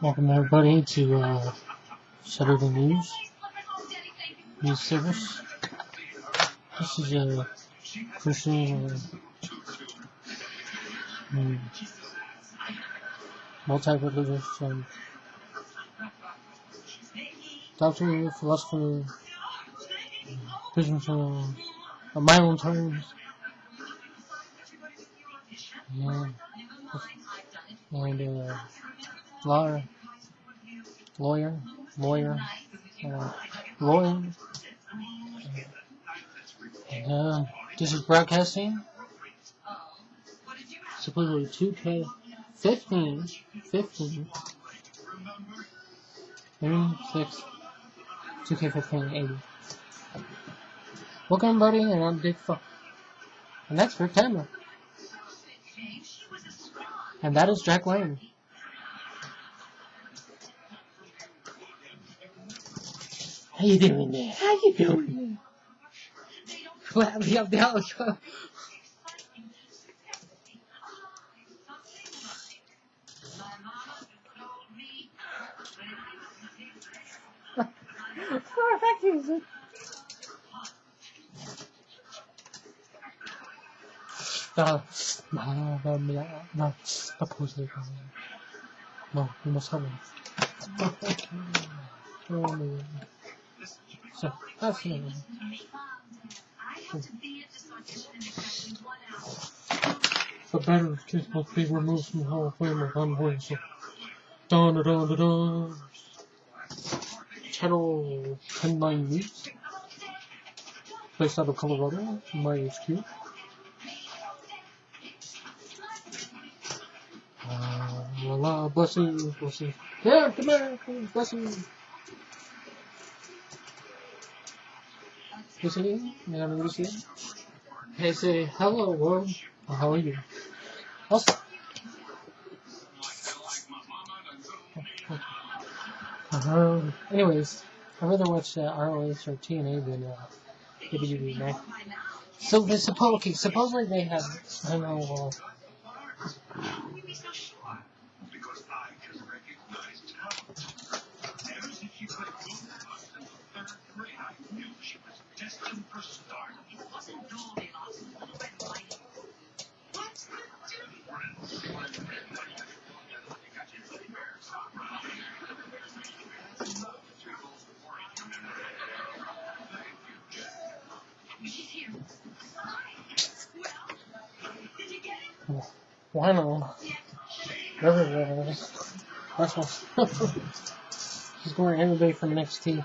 Welcome everybody to Saturday News Service. This is a Christian multi-religious doctor, philosopher, business on my own terms, and lawyer, and this is broadcasting supposedly 2K15, maybe 6, 2K15, 80. Welcome everybody, and I'm Big Fuck. And that's Rick Tammer. And that is Jack Lane. How you doing there? How you doing there? Well, yeah. No, you must have one. So, that's it. The better kids must be removed from the Hall of Fame of Unborn. So, Channel 10-9 News, based out of Colorado, my HQ. Blessings. Yeah, come here, blessings. You see him? You want to see him? Hey, say hello, world. Oh, how are you? Also, anyways, I'd rather watch ROH or TNA than WWE, man. So supposedly they have, I don't know, why not? He's going everybody from NXT.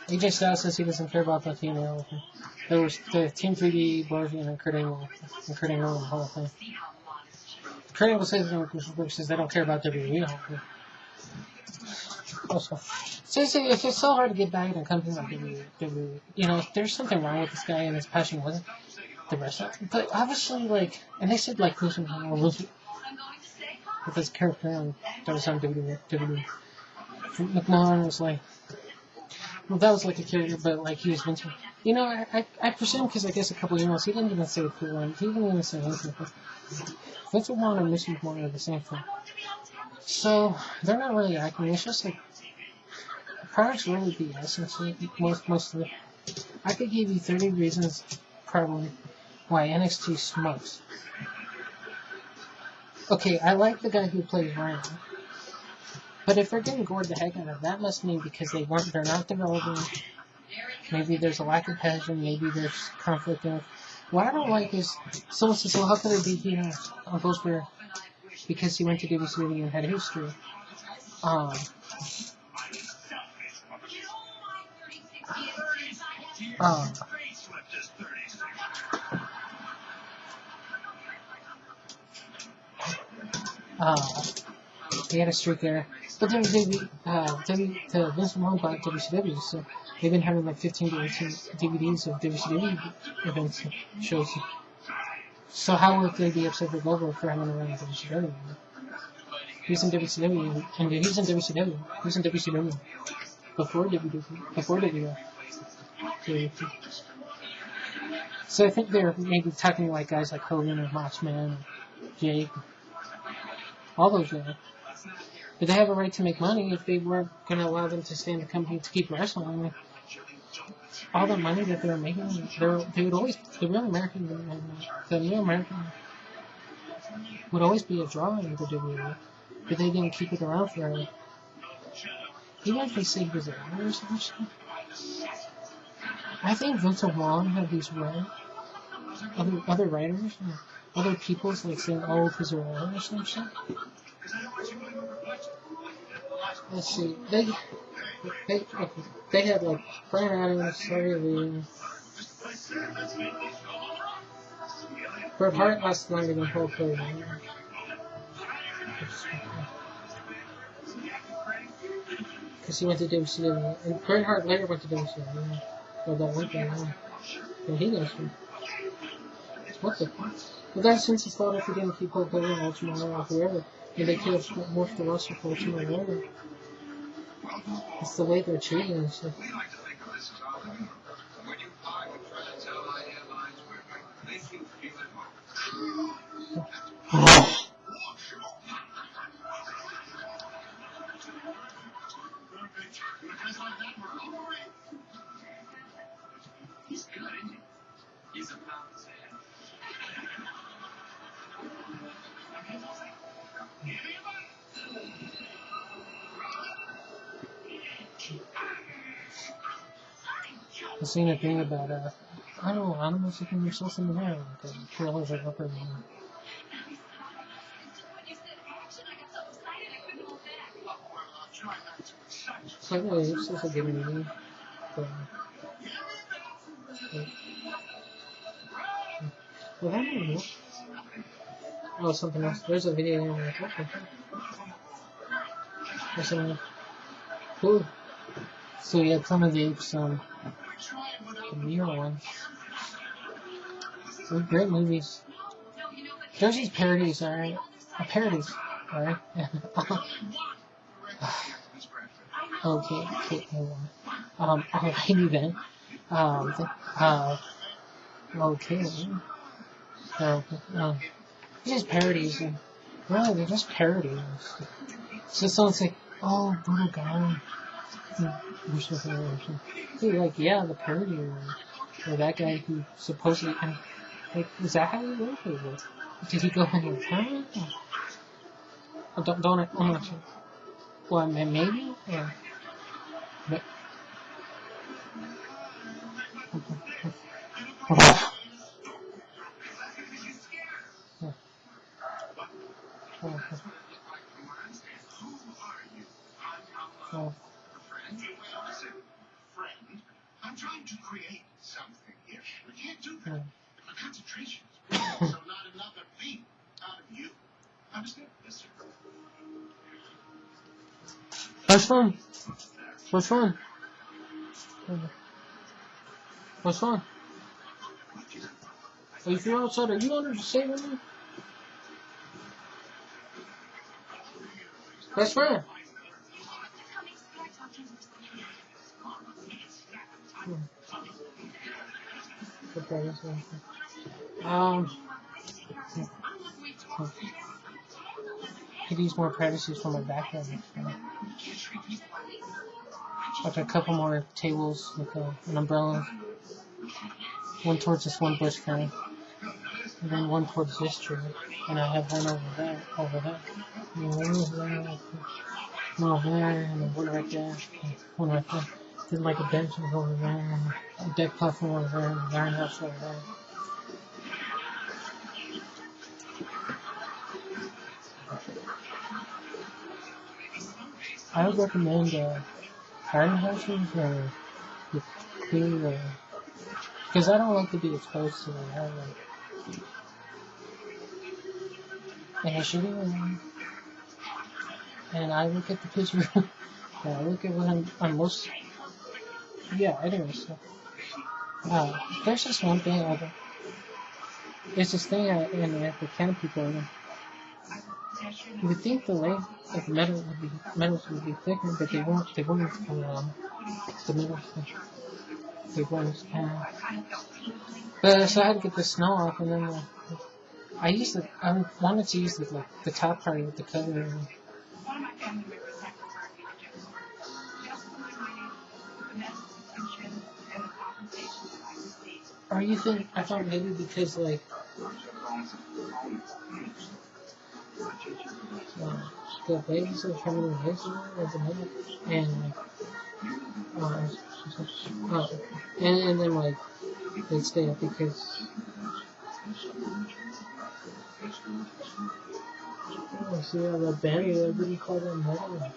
AJ Styles says he doesn't care about the TNA. There was the Team 3D, Barzian, and Kurt Angle in the Hall of Fame. Kurt Angle says they don't care about WWE Hall of Fame. Also, it's just so hard to get back into companies like WWE. You know, there's something wrong with this guy and his passion wasn't the wrestler. But obviously, and they said who's with his character that was on WWE. McMahon was well, that was a character, but he was Vince. You know, I presume because I guess a couple of emails, he didn't even say it cool one. He didn't even say anything. Vince McMahon and Mr. McMahon are the same thing. So, they're not really acting. It's just the product's really BS, most of it. I could give you 30 reasons, probably, why NXT smokes. Okay, I like the guy who plays Ryan. But if they're getting gored the heck out of, that must mean because they're not developing. Maybe there's a lack of passion. Maybe there's conflict. What I don't like is someone says, "Well, how could they be Uncle Bear?" Because he went to WCW and had a history. They had a streak there. But then Vince McMahon bought WCW, so they've been having 15 to 18 DVDs of WCW events and shows. So how would they be upset with Goldberg for having around WCW? He's in WCW, and he's in WCW. before WWE, before WWE. So I think they're maybe talking like guys like Hogan or Macho Man, Jake, all those guys. But they have a right to make money if they weren't going to allow them to stay in the company to keep wrestling. I mean, all the money that they're making, they would always, the real American would always be a draw in the WWE. But they didn't keep it around forever. Even if they say he was a writer or something. I think Vince Vaughn had these other writers, other people's like saying, oh, because they're writer or something. Let's see. They had like Brian Adams, Terry Lee. Bret Hart lasted longer than Hulk Hogan. Because he went to WCW. And Bret Hart later went to WCW. Or that went there. And he knows him. What the fuck? Well, that's since he thought if he didn't keep Hulk Hogan, Ultimate Warrior, or whoever, and they could have morphed the roster for Ultimate Warrior. It's the way they're treating and stuff. I've seen a thing about, I don't know, animals looking themselves in the mirror, like trailers are up there. So anyway, it's just a given me. Well, that didn't know. Oh, something else. There's a video on my phone. There's something else. Cool. So yeah, Planet of the Apes, the newer ones. They're great movies. There's these parodies, alright? Parodies, alright? Okay, hold on. Alrighty then. Okay. They're just parodies. And really, they're just parodies. So someone's like, oh, brutal guy. Dude, like, yeah, the parody. Or that guy who supposedly, like, is that how he wrote it? Did he go in the town? Oh, don't I'm not sure. Well, maybe? Yeah. But, I'm trying to create something here. We can't do that. My concentration is so not another beat out of you. Understand? Yes, sir. What's wrong? What's wrong? What's wrong? Are you feeling outside? Are you under the same with me? Best friend. Could use more privacy for my background. Like a couple more tables with an umbrella. One towards this one bush frame. And then one towards this tree. And I have one over there. And one over there. One over there. And then one right there. One right there. Then like a bench over there. A deck platform over there. And a iron house over there. I would recommend iron houses with clear, because I don't like to be exposed to it. And I shoot it, and I look at the picture, and I look at what I'm most, yeah, anyway, so, there's just one thing, there's this thing in the canopy program. You would think the leg of the metals would be thicker, but they weren't. They weren't. The metals. They weren't. But so I had to get the snow off, and then I used it. I wanted to use the top part with the cover. Or you think I thought maybe because like the babies are coming in his as a middle, and and then like they stay up because see the band they wouldn't call them metal.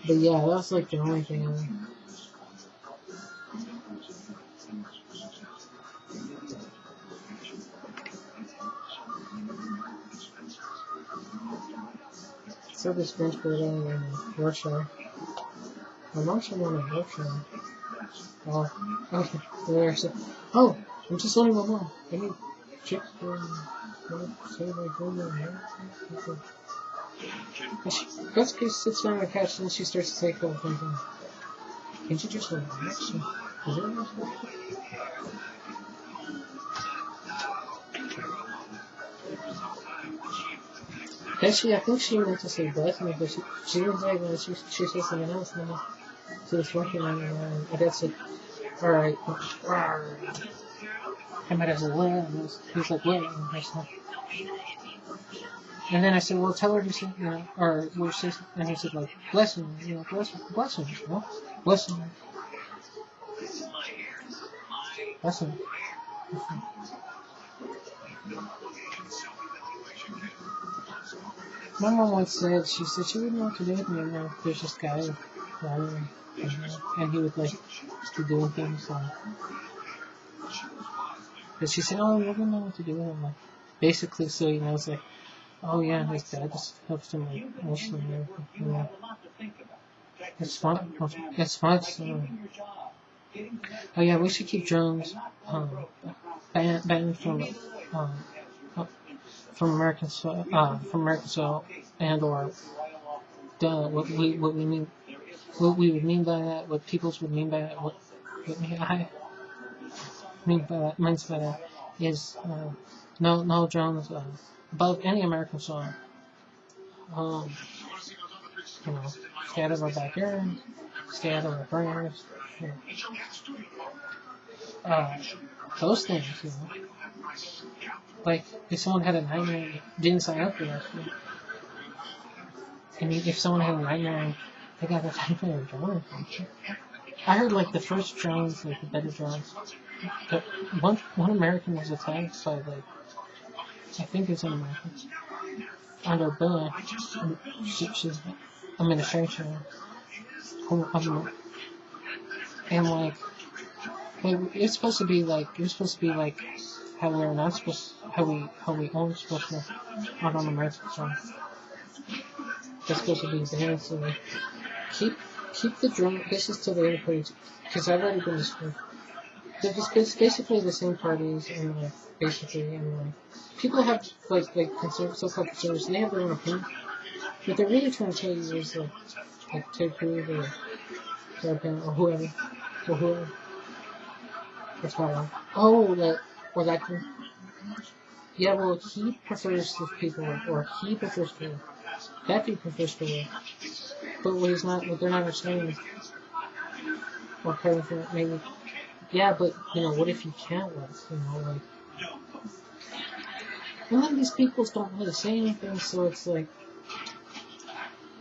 But yeah, that's like the only thing. So this French girl in Russia. I'm also one in Russia. Oh, okay. There. So, oh, I'm just only one more. I need chicks for say like Jessica sits down on the couch and she starts to take over thinking, can't you just relax? Actually, I think she meant to say bless me, but she didn't say that. She said something else. And she was working on it, and I guess it. Alright. I might have said, well, he's like, yeah, and then I said, well, tell her to say, or we'll say, and he said, like, bless him, bless him, bless him, bless him. Bless him. My mom once said, she said she wouldn't know what to do with me, there's this guy, and he would, like, be doing things, but she said, oh, you wouldn't know what to do with him, like, basically, so, it's like, oh yeah, his dad just helps him like emotionally. It's fun. It's fun. So. Oh yeah, we should keep drones banned from American soil, and or what we mean, what we would mean by that, what peoples would mean by that, what I means by that is no drones above any American soil. Stay out of our backyard, stay out of our prayers. Those things, Like, if someone had a nightmare, didn't sign up for that shit. And if someone had a nightmare, they got a nightmare of drones. I heard, like, the first drones, like, the better drones. One American was attacked by, like, I think it's an American. Under Bush's administration. And, like, it's supposed to be like how we're not supposed, how we aren't supposed to out on American soil. It's supposed to be banned. So like, keep the drone. This is to the other parties because I've already been to school. It's basically the same parties and like basically and like people have like so-called conservatives. They have their own opinion, but they're really trying to tell you is like Ted Cruz or whoever. That's not wrong. Oh, that can. Yeah, well, he prefers the people, or he prefers to live. That dude prefers to live. But what he's not, what they're not understanding, or caring for, maybe. Yeah, but, what if you can't live, like. And then these people don't really say anything, so it's like.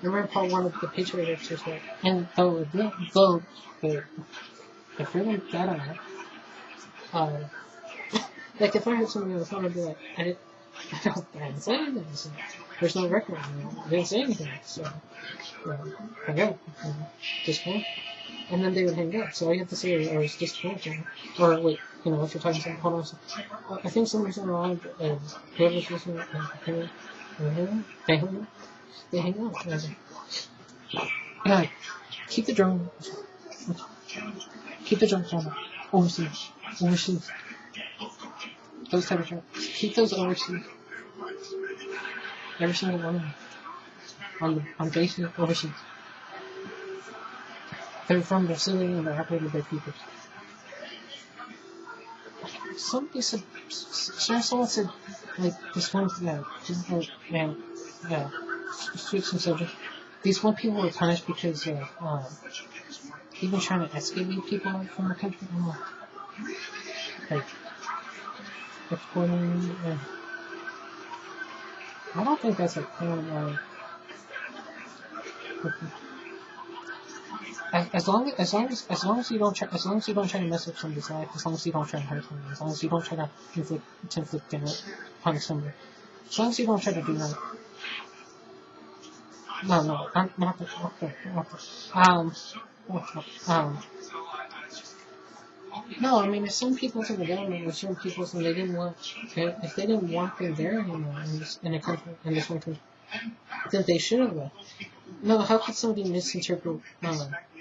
I remember part one of the Patriots just like, and though, if you're like that on it, like if I heard something on the phone, I'd be like, I didn't say anything. So there's no record. I didn't say anything. So hang up, disconnect, and then they would hang up. So all you have to say is, I was disconnected, or wait, if you're talking to someone, hold on a second. I think somebody's on the line. Whoever's listening, They hang out. They hang out. Yeah, keep the drone. Keep the drones on overseas. Overseas. Those type of drones. Keep those overseas. Every single one of them. On bases overseas. They're from Brazil and they're operated by people. Somebody said, someone said, like, this one, switch some subject. These one people were punished because even trying to escalate people from the country. I'm like exporting. I don't think that's like as long as you don't try to mess up somebody's life, as long as you don't try to hurt somebody, as long as you don't try to inflict damage upon somebody, as long as you don't try to do that. No, I'm not the. No, I mean, if some people's in the government or certain people's and they didn't want, if they didn't want them there anymore in a country, in this one country, then they should have left. No, how could somebody misinterpret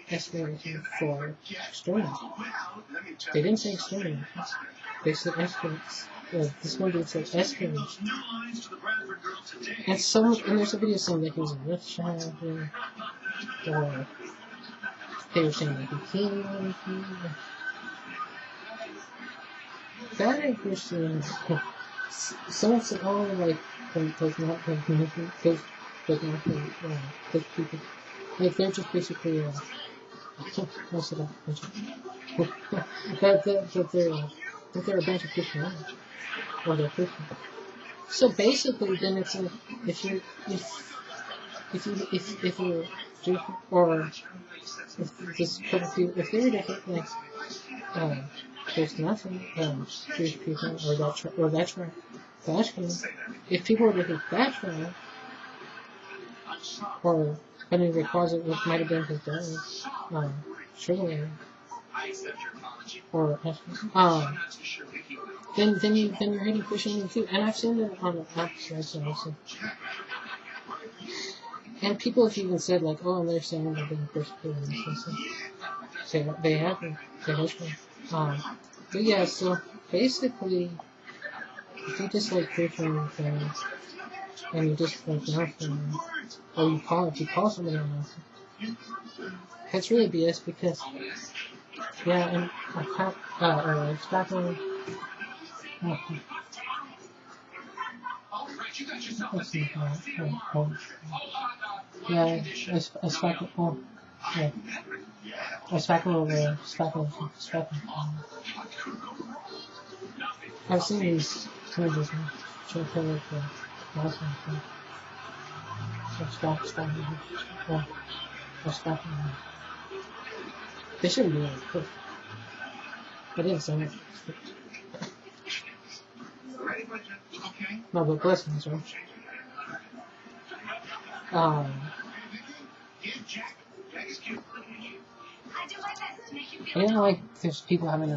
escalation for exterminate? They didn't say exterminate. They said escalate. This one dude said escalate. And there's a video saying that he was a rich child, or they were saying that he killed other people. That I wish someone said, oh, like, does not have those people. Like, they're just basically, what's it that they're a bunch of Christian, or they're Christian. So basically, then it's like, if you're Jewish, or if this couple people, if they're different, like, there's nothing, Jewish people, or that's right. If people were to hit that trial, or putting the closet, which might have been his dad, sugar, or then you're hitting Christianity too. And I've seen it on the opposite also. And people have even said like, oh, they're saying they're being persecuted and stuff. They have been. But yeah, so basically, if you just like Christian things, and you just like nothing, or you call somebody on nothing, that's really BS because, yeah, and it's back on. Yeah, it's back on. Yeah. I've seen these images and trying to like the last one. They shouldn't be like this. I didn't say it. No, but blessings, right? I didn't like these people having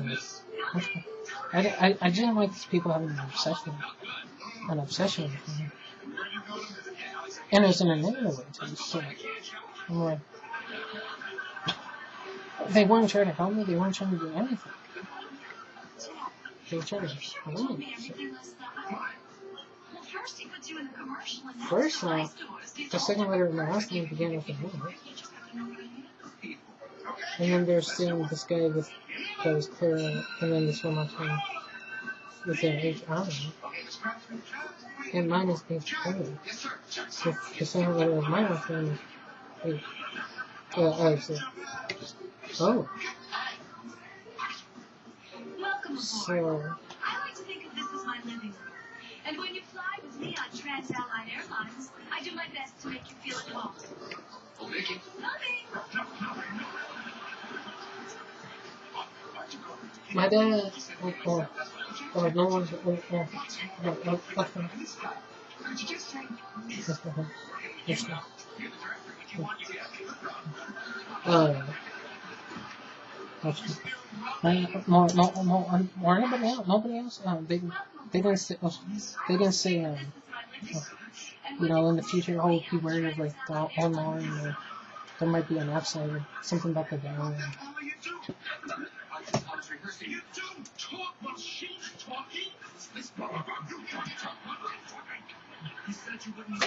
I didn't like these people having an obsession with me. And it was in a negative way too. So I'm like, they weren't trying to help me. They weren't trying to do anything. They were trying to help me. First, the second letter of my last name began with a "no." And then there's still this guy that was clear, and then this one last name with an H on it. And mine is H O. So the second letter of my last name is H. Oh. So. I like to think of this as my living room. And when you fly with me on Trans-Allied Airlines, I do my best to make you feel at home. Oh, Mickey. Mommy! My dad, no one's, nobody else, they didn't say, you know, in the future, oh, beware of like the online, or there might be an upside or something about the down. What are you doing? I was rehearsing. You don't talk while she's talking. This you can't talk while I'm talking. You said you wouldn't know.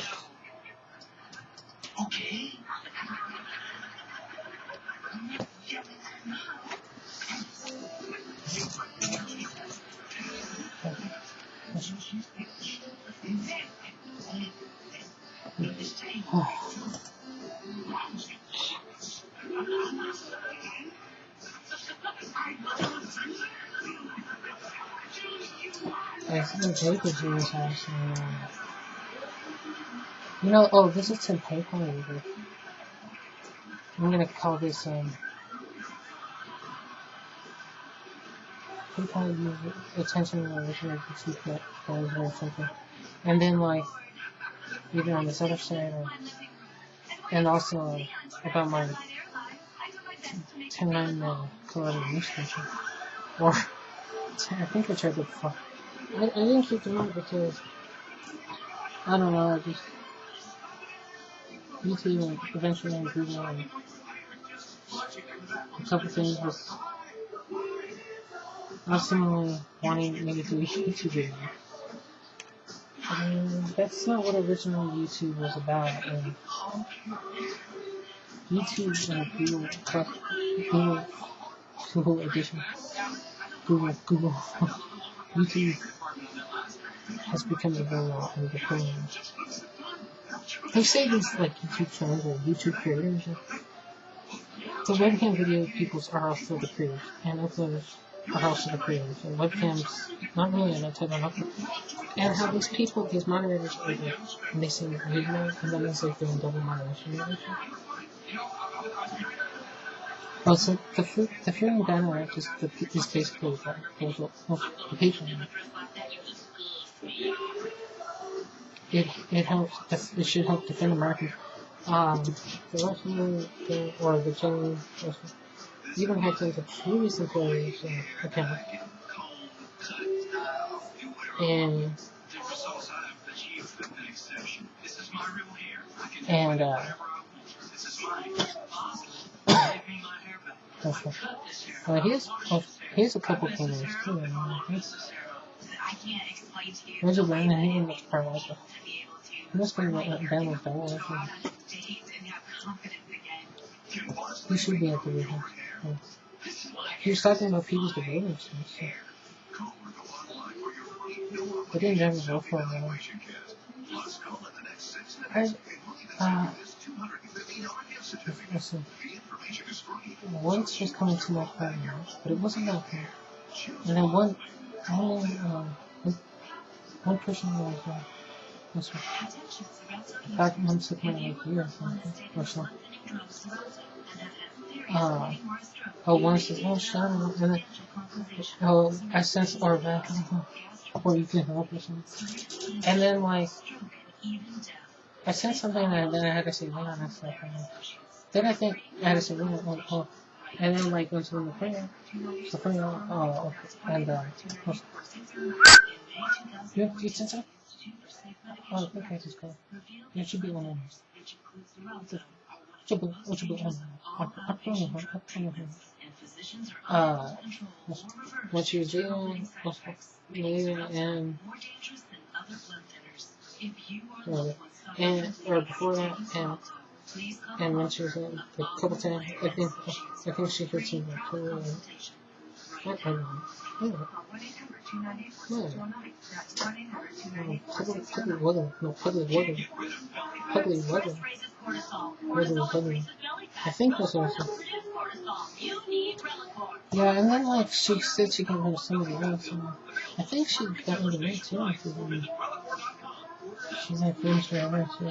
Okay. I think Jacob Jr.'s house. You know, oh, this is some PayPal user. I'm gonna call this PayPal user attention relation or secret or something. And then like either on this other side or, and also about my 10-9 Colorado news station. Or I think I tried to fuck. I didn't keep them up because I don't know, I just YouTube and eventually on Google and a couple things was I was seemingly wanting me to do a YouTube video. And that's not what original YouTube was about. And YouTube and Google edition, Google, YouTube has become a very independent. They say these like YouTube fans or YouTube creators. The webcam video peoples are also the creators, and uploaders are also the creators. And webcams, not really an type of upload. And how these people, these moderators, are like, and they say video, and then it's like doing double moderation. Oh, so the fearing banner act is basically like the Patreon. It helps. It should help defend Americans. The Russian or the Chinese even hacked into previous employees' account, and here's a couple cameras too. There's a brand new one that's part of it. I'm just going to download that one. You should be able to read him. Yeah. He was talking about people's development and stuff. I didn't ever vote for him. Let's see. Once was coming to my phone, but it wasn't that good. And then one person was back months ago, like a year or so. One says, oh, shut up, and then, I sense or back, or you can help or something. And then, like, I sent something, and then I had to say, wait on that stuff. Then I think I had to say, oh. And then, like, went to the prayer, and, you sent something? Oh, okay, just go. It should be one of them. What you do, and or before that, and when she was a couple times, I think she heard some public I think that's awesome. Yeah, and then like she said she can have somebody else, and I think she got into me too. She's had friends forever, so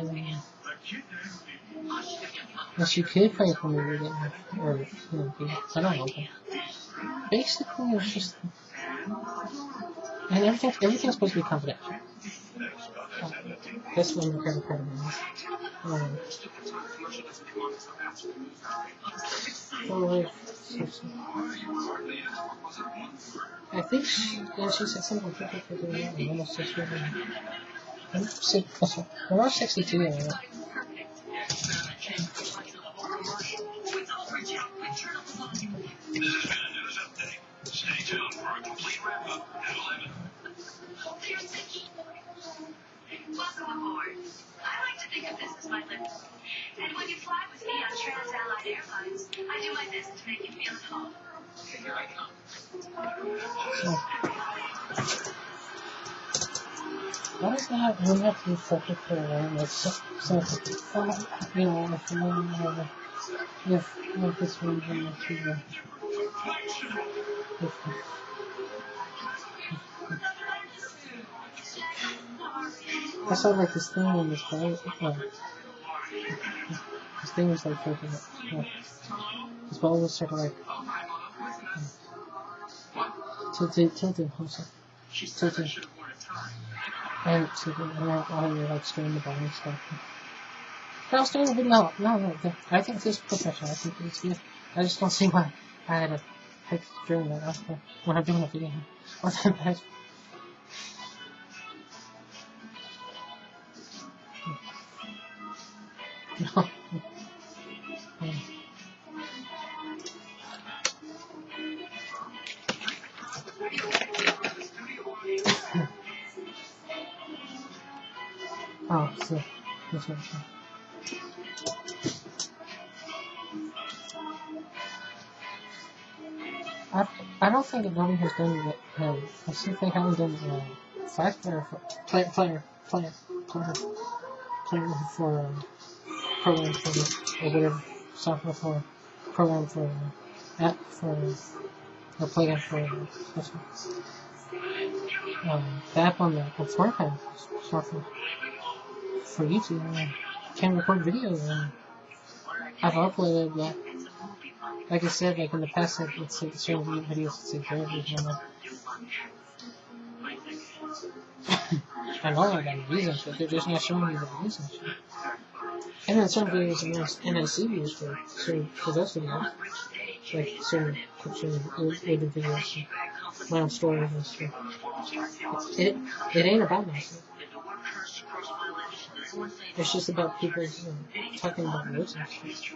and she could pray for me to get me, or I don't know. Basically, it's just, and everything's supposed to be confidential. That's what I'm kind of proud of. I think she said something like that. Almost 6 years. We're 62 right now. This has been a news update. Stay tuned for a complete wrap-up at 11. Welcome aboard. I like to think of this as my living room. And when you fly with me on Trans-Allied Airlines, I do my best to make you feel at home. Here I come. Why does that really have to be separate for a room? It's just something, you know, if the one, if this one, I saw like this thing on this plane. This thing was like freaking up. This ball was sort of like tilted, tilted. And tilted, and I like strained the ball and stuff. But I was doing a video. No, I think this is professional. I think it's good. I just don't see why I had to take strain that out when I'm doing a video. What's that bad? No. Oh, so that's what I'm saying. I don't think that nobody has done it. I see they haven't done 5-player player for program for or whatever software for program for app for or play app for the app on the smartphone for YouTube. Can record videos and I've uploaded that. Like I said, like in the past, like it's like certain videos, it's like very I know I got reasons, but they're just not showing me the reasons. And then some videos are NSC views for those videos, like certain edited videos, my own stories and stuff. It ain't about myself. It's just about people talking about words and stuff.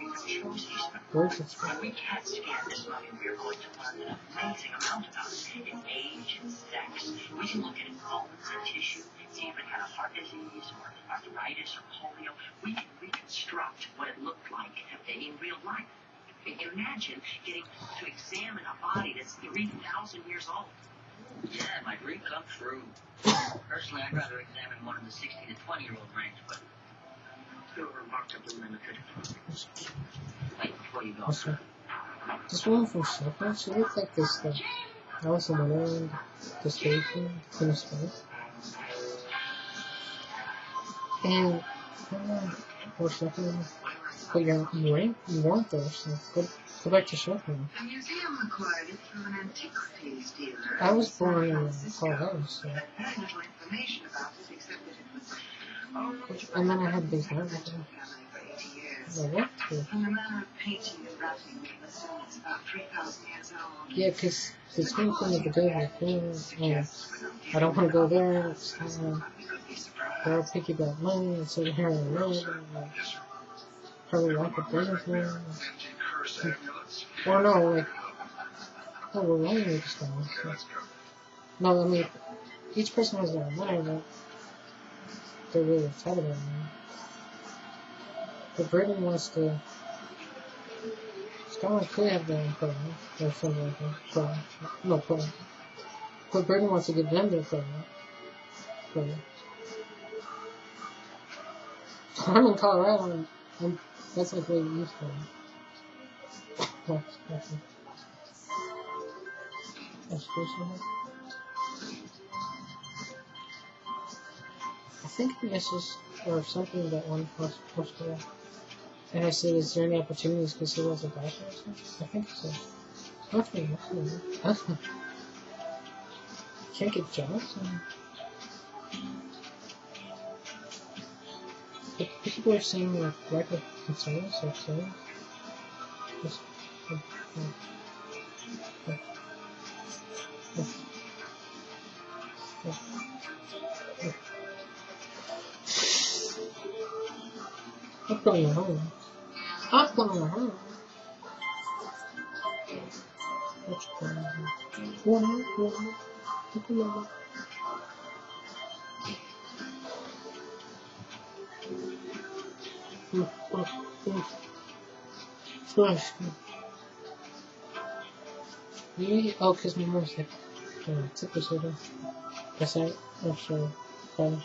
Words and stuff. When we CAT scan this money, we are going to learn an amazing amount about it. In age and sex, we can look at its bones and tissue, see if it had a heart disease or arthritis or polio. We can reconstruct what it looked like in real life. Imagine getting to examine a body that's 3,000 years old. Yeah, my dream come true. Personally, I'd rather examine one in the 60 to 20-year-old range, but you're remarkably limited. Wait, before you go. This woman from Sheffield, she looked like this, Alice in Wonderland, the station, in the space. And, or Sheffield, but you weren't there, so go back to Sheffield. The museum acquired it through an antiquities dealer. I was born in Colorado, so. Very little information about it except that it was And then I had these nerves. for 80 years. I worked with. And the manner of painting and writing was it's about 3,000 years old. Yeah, because the screen thing at the day was cool, and I don't want to go there. It's they're all picky about money, and so here on the road, and probably like a business. Or no, like, oh, we're running with this guy. No, I mean, each person has their own mind, but they're really excited about it. But Britain wants to. Scotland could have their own program, or something like that. Program. No, program. But Britain wants to give them their program. I'm in Colorado, and that's like really useful. I think the message or something that one posted, and I said, "Is there any opportunities because he was a doctor or something?" I think so. Hopefully, can't get jobs. But people are saying like lack of concerns, like saying. I'm going home. I'm going home. What's going on? Oh, because my mom's like, tip this over. That's right. I'm sorry. Bye.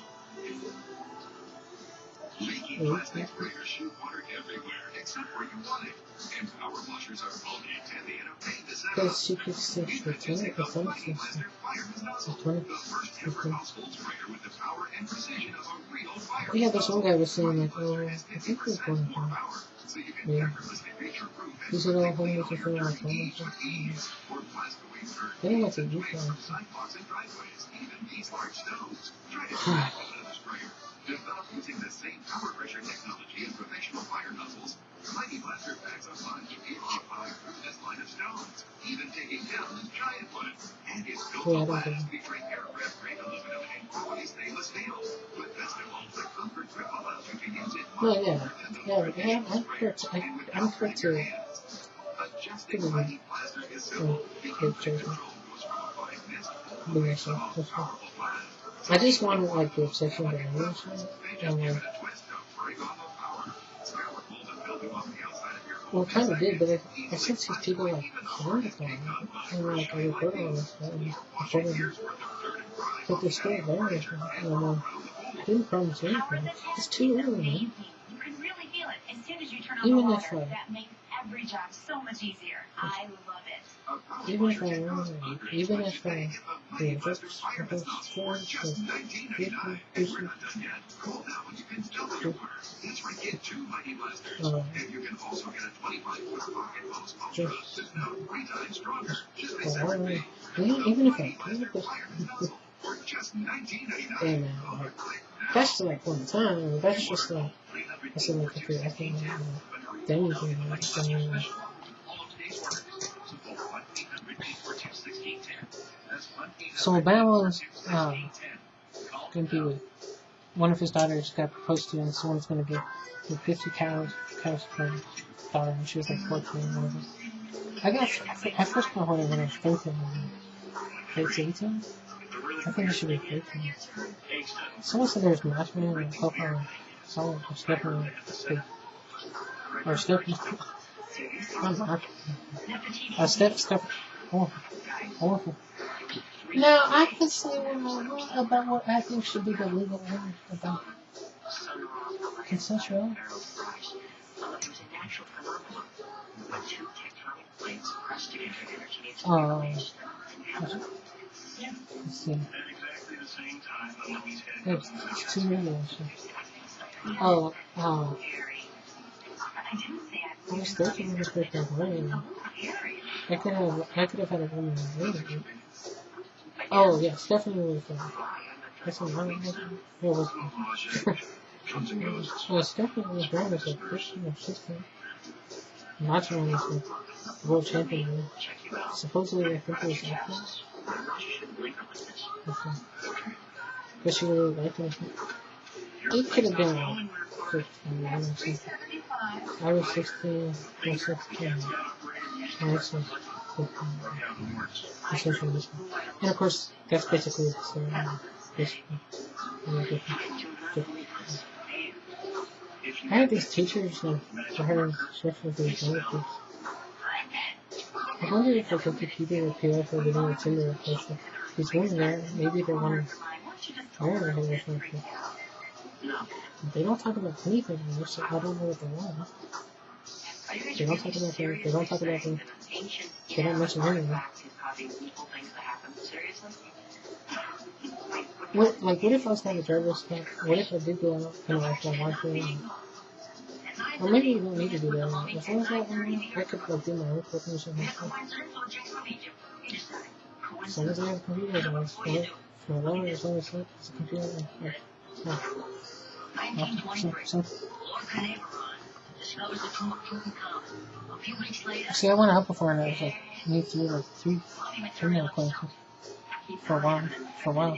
Making plastic sprayers shoot water everywhere except where you want it. And power washers are bulky and they end up paying to set up. Because she could still pretend it was something. So 20. The first ever household sprayer with the power and precision of a real fire. Yeah, this one guy was saying like, oh, I think he was going to So you can yeah. effortlessly reach your roof and He said, oh, home was just around the corner. Then he went to Utah. sidewalks and driveways, even these large stones. Try to crack another sprayer. Developed using the same power pressure technology as professional fire nozzles, Mighty Blaster packs a punch able to power through this line of stones, even taking down this giant one. And it's built to last, featuring aircraft grade aluminum and quality stainless steel. But best of all, the comfort grip allows you to use it No, yeah, I'm correct to Adjusting Mighty Blaster is simple. The control goes from a fine mist all the way to the most powerful blast. I just wanted like the obsession that I was and like, well, kind of did, but I since these people like wonderful, and like I recorded all this stuff, and I told them, but they're still there, and I didn't promise anything. It's too early, man. You can really feel it as soon as you turn on Even the if water. That makes every job so much easier. I love it. Even if I yeah, just even if I hey man, like, that's like one time, that's just like, I said like, okay, I can't do anything, like, so Obama's going to be with one of his daughters got proposed to, and someone's going to get 50 cows for her daughter, and she was like 14 or whatever. I guess I first got her when I was 13. It's 18? I think it should be 13. Someone said there's matchmaking and help her, someone or Stephanie, or Stephanie. Steph. Awful. Now, I can say what I want about what I think should be the legal word about consensual. Let's see. It's too many actually. I was thinking of it that way. I could have had a woman later. Oh, yeah, Stephanie was that's what mine was. It was. Well, Stephanie was born as a Christian or 16. Not one was the world champion. Supposedly, I think it was actress. Okay. But she really liked it. It could have been like 15, I don't know. I was 16, I was 16. I was 15. Essentially. And of course, that's basically the same. Basically. Different. I had these teachers like, for her, especially for these other kids. I wonder if like, if people appeal for getting a Tinder request. These women there, maybe they want to marry her or something. They don't talk about anything anymore, so I don't know what they want. They don't talk about them. They don't talk about them. They don't mention anything. What if I was kind of nervous? What if I did go out and like my wife or maybe you don't need to do that. As long as I could like do my own cooking or something. As long as I have a computer, as long as my lover, as long as it's a computer, See, I went out before and I was like, need to do like three minute questions for a while.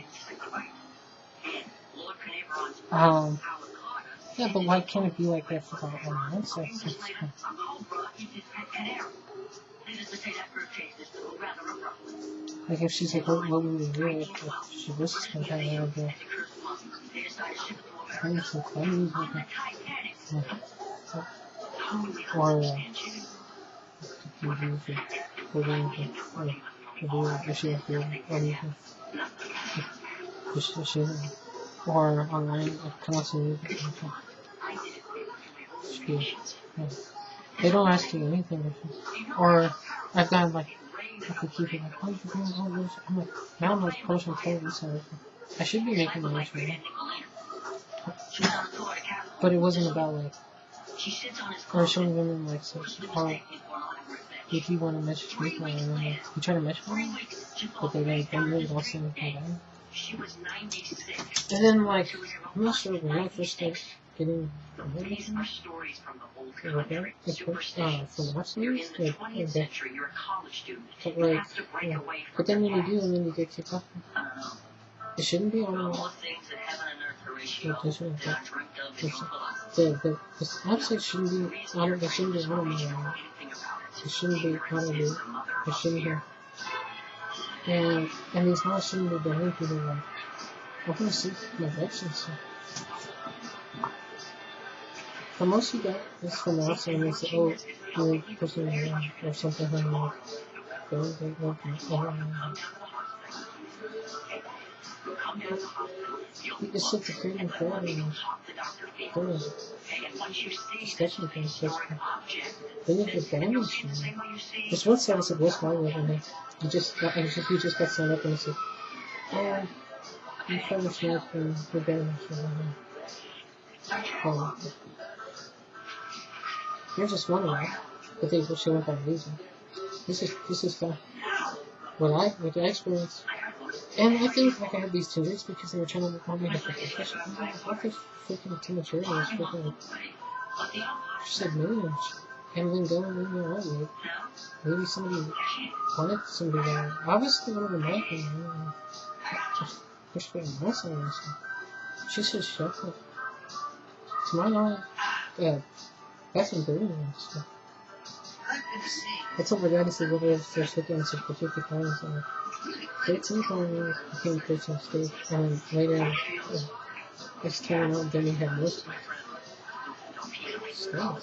Yeah, but why can't it be like that for online sex? Later, a cobra is his pet canary. Needless to say, that first taste is rather abrupt. Like if she's like, what would we do if she was some kind of idea? They decided to ship it to I think America. some clothes On or the Titanic. something. Totally Or unsubstantiated. or online constantly. I did it with my patients. They don't ask you anything. Or I've gotten like, I could keep it like, oh, you're doing all this. I'm like, now I'm like personal photos and everything. I should be making money from that. She was on the tour to California. But it wasn't about like, She sits on his or showing women like, so, oh, He if you want to message me, and then like, you try to message me, but they like, don't really don't say anything back. She was 96. And then like, I'm not sure when I first started getting These are stories from the old okay, country. from Superstitions. watch You're in series, the like, 20th century. You're a college student. but You like, have to break yeah. away from But then the when you do, past. and then you get kicked off, I don't know. it shouldn't be All on the things that heaven and earth Horatio Like, this one, that are dreamt of in your philosophy. the website shouldn't be auto, it shouldn't be automated. It shouldn't be automated. It shouldn't be. And these laws shouldn't be behind people like, I want to see my elections. The most you get is from the outside and they say, oh, you're a person or something like that. It's such a freedom for everyone. Especially for the first time. Then you get damaged. This one side said, what's wrong with it? You just got signed up and it said, oh, you probably should for damage. Oh, you're just one of them. But they wish they went that reason. This is fun. What I experienced. And I think like I had these tenders because they were trying to want me to get professional. What the freaking teenager is freaking she said millions. And then going in there out like maybe somebody wanted somebody there. Obviously one of them might be just push for nice on this. She said shut up. To my knowledge, that's what they're doing. So. That's what my dad said whether it's their second for 50 times. 13 times became Christian state, and then later it's turning out then he had more stuff. So,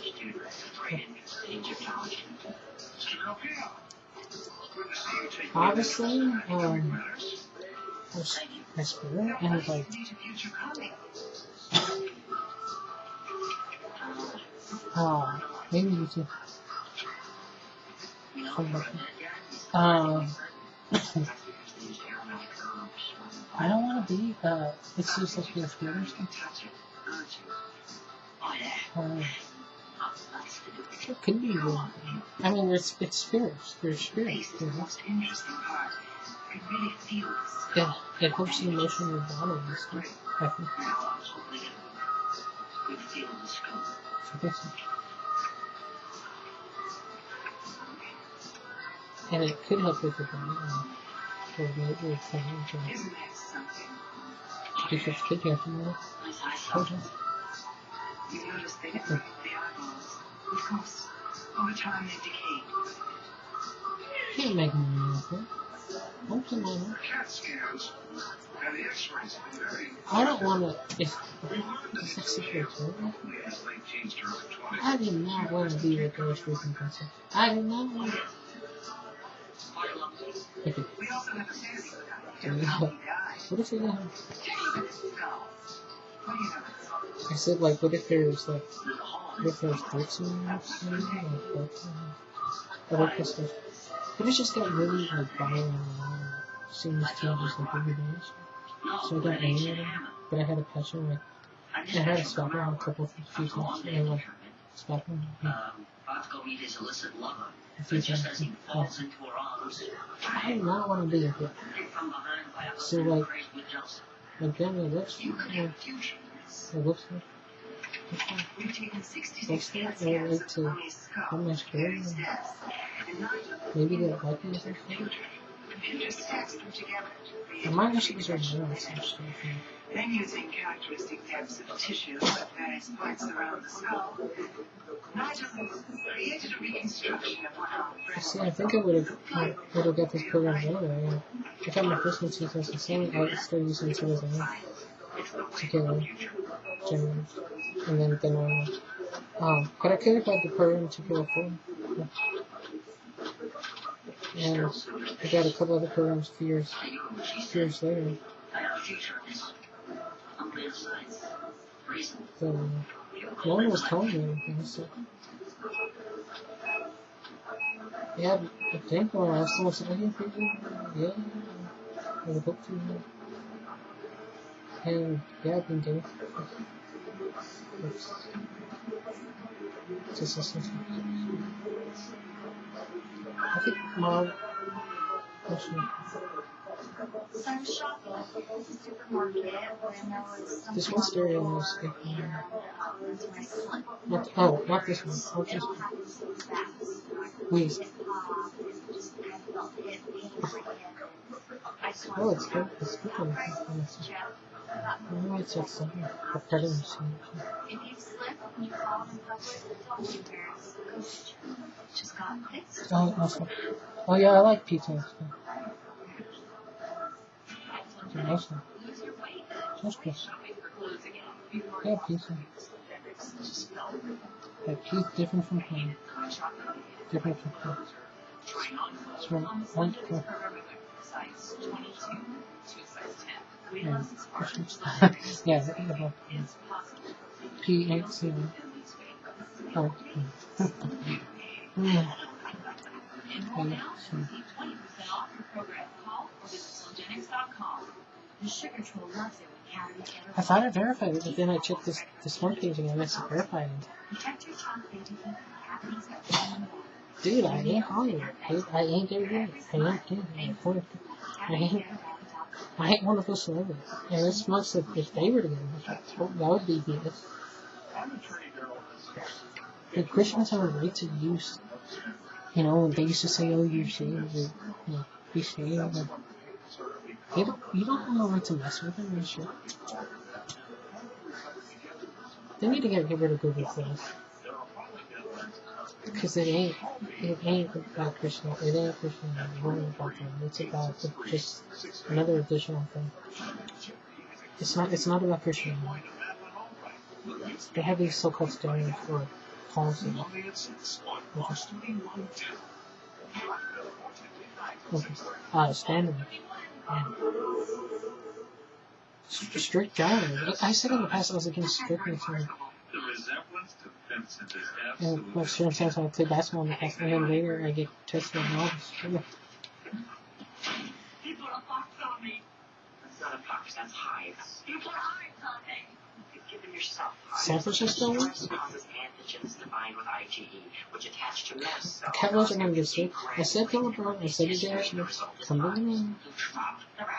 obviously, I spirit and like maybe you too. I don't want to be, it's just like your spirit or something. It could be real. I mean, it's spirits. They're spirits. The most interesting part. I really feel this. Yeah, it helps the emotion in your body and stuff. I think. I think so. And it could help with your body. Or your thing. Isn't that something? Because could you have to know? Okay. You notice they didn't remove the eyeballs. Of course, over time they decayed. Can't make me like that. What's the matter? CAT scans and the X-rays have been very. I don't want to. If We learned that it's the a secret, only in his late teens to early 20s. I did not want to be with those freaking person. I did not want to. Okay. We also have a fancy about how he died. What if they didn't? Go. What do you know? I said, like, what if there's, like, what if there's 13 minutes? Or like this stuff. What if it just got really, like, violent and seeing these changes like every day? So I got angry at him, but I had a passion, like, I had to stop him a couple of few times, and, like, stop him. About to go meet his illicit lover. A few Just times. as he falls into her arms, I did not want to be with it. hit from behind by a So, husband like, crazed with jealousy. like, then it looks, You could have like, a future in this. it looks like, We've taken 66 What's that? CAT I would scans like of to Tommy's skull come next year. Gary's death, and 9 of them Maybe indicate they'll like me or the something. future. Computer stacks them together to create And mine actually was original. then using characteristic depths of tissue at various points around the skull, Nigel created a reconstruction of one arm. See, I think I would have got this program anyway. I got my first one in 2007. I started using it as I to get a general, and then but I could have got the program to go full. And I got a couple other programs a few years later. So no one was telling me anything. So yeah, I think when I asked someone, said, "Are you people?" Yeah, I would hope to. And yeah, I've been doing it. Just I think Mom. So I'm shopping at the supermarket when there was some This one stereo was speaking. Not this one. Not this one. Please. Oh, it's good. It's good. Oh, it's like something. A pattern machine. If you slip and you fall in public, don't you wear a coach. Just got fixed. Oh, awesome. Oh yeah, I like pizza. Awesome. That's good. Yeah, pizza. That pizza different from home. Different from home. It's from one to yeah, P8C. Oh. I thought I verified it, but then I checked this one page and I missed verified it. Dude, I ain't Hollywood. Dude, I ain't there yet. I ain't one of those celebrities. And it's much that if they were together, that would be good. The Christians have a right to use, you know, they used to say, oh, you're saved, or, you know, be saved. And you don't have no right to mess with them and shit. They need to get rid of Google Plus. Because it ain't about Christian, it ain't Christian, it ain't about them. It's about just another additional thing. It's not about Christian. They have these so-called standards for policy. Standard. And strict guidelines. I said in the past I was against strictness. And like certain times when I play basketball in the past, and then later I get tested and all this. People are foxed on me. That's not a fox, that's hives. You put hives on me. You've given yourself hives. San Francisco one? Causes antigens defined with IgE, which attach to mast cells. Cat wasn't gonna get sick. I said to LeBron, I said to James, come to the room.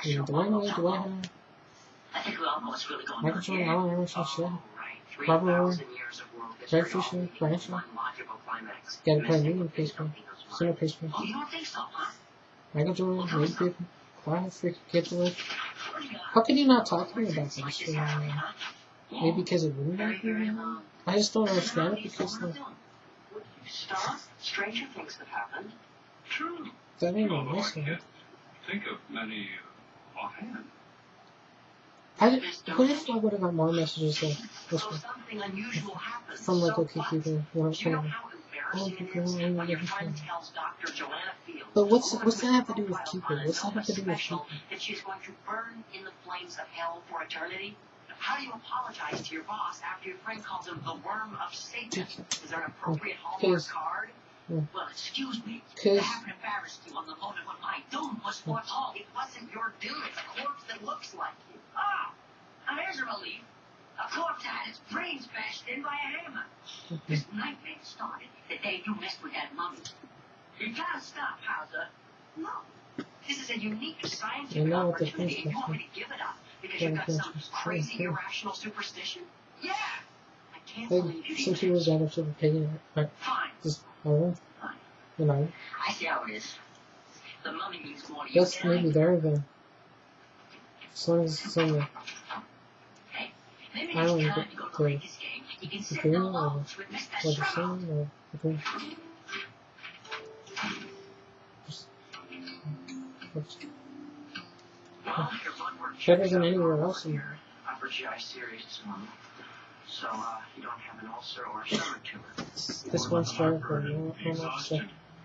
And Dwayne Wade, Dwayne Howard. I think we all know what's really going Michael on Jordan, here. Allen Iverson, shit. Right. Robert Ory, 3,000 years of world history, Greg Fisher, all Bradshaw. one logical climax. Gotta play me in baseball. Center baseball. Oh, you don't think so, huh? Michael Jordan, Wade Griffin. Why have freaking kids away? How can you not talk to me about this? Maybe because it wouldn't be? I just don't understand it because like, Stop. Stranger things have happened. True. that ain't Although no I nice can't think of many offhand. What if I would have got more messages like this So one? something unusual happens. From like So okay what? people, you know, Do you know kind of. how Oh, embarrassing people, it is I when know your this friend one. tells Dr. Joanna Fields? But what's that have to do with people? What's that have to do with people? That she's going to burn in the flames of hell for eternity? How do you apologize to your boss after your friend calls him the worm of Satan? Is there an appropriate Hallmark card? Yeah. Well, excuse me. I 'Cause- haven't embarrassed you on the motive of my doom was for all. It wasn't your doom. It's a corpse that looks like you. Ah! Now there's a relief. A corpse that had its brains bashed in by a hammer. This nightmare started the day you messed with that mummy. You gotta stop, Hauser. No. This is a unique scientific opportunity, and you want me to give it up because you've got some crazy irrational superstition? Yeah. I can't believe you Since he was out of the pagan, Fine. just, I don't know, Fine. you know. I see how it is. The mummy means more to you That's than I maybe do. there then. As long as it's on the Hey, maybe I don't it's know time to go to the the Lakers game. You can sit in green the or lounge with Mr. what you're Shrivel. saying or the green. Just, Well, your blood work better checks than out anywhere normal else in here. there. Upper GI series is normal. So, you don't have an ulcer or a stomach tumor. This one's trying for no much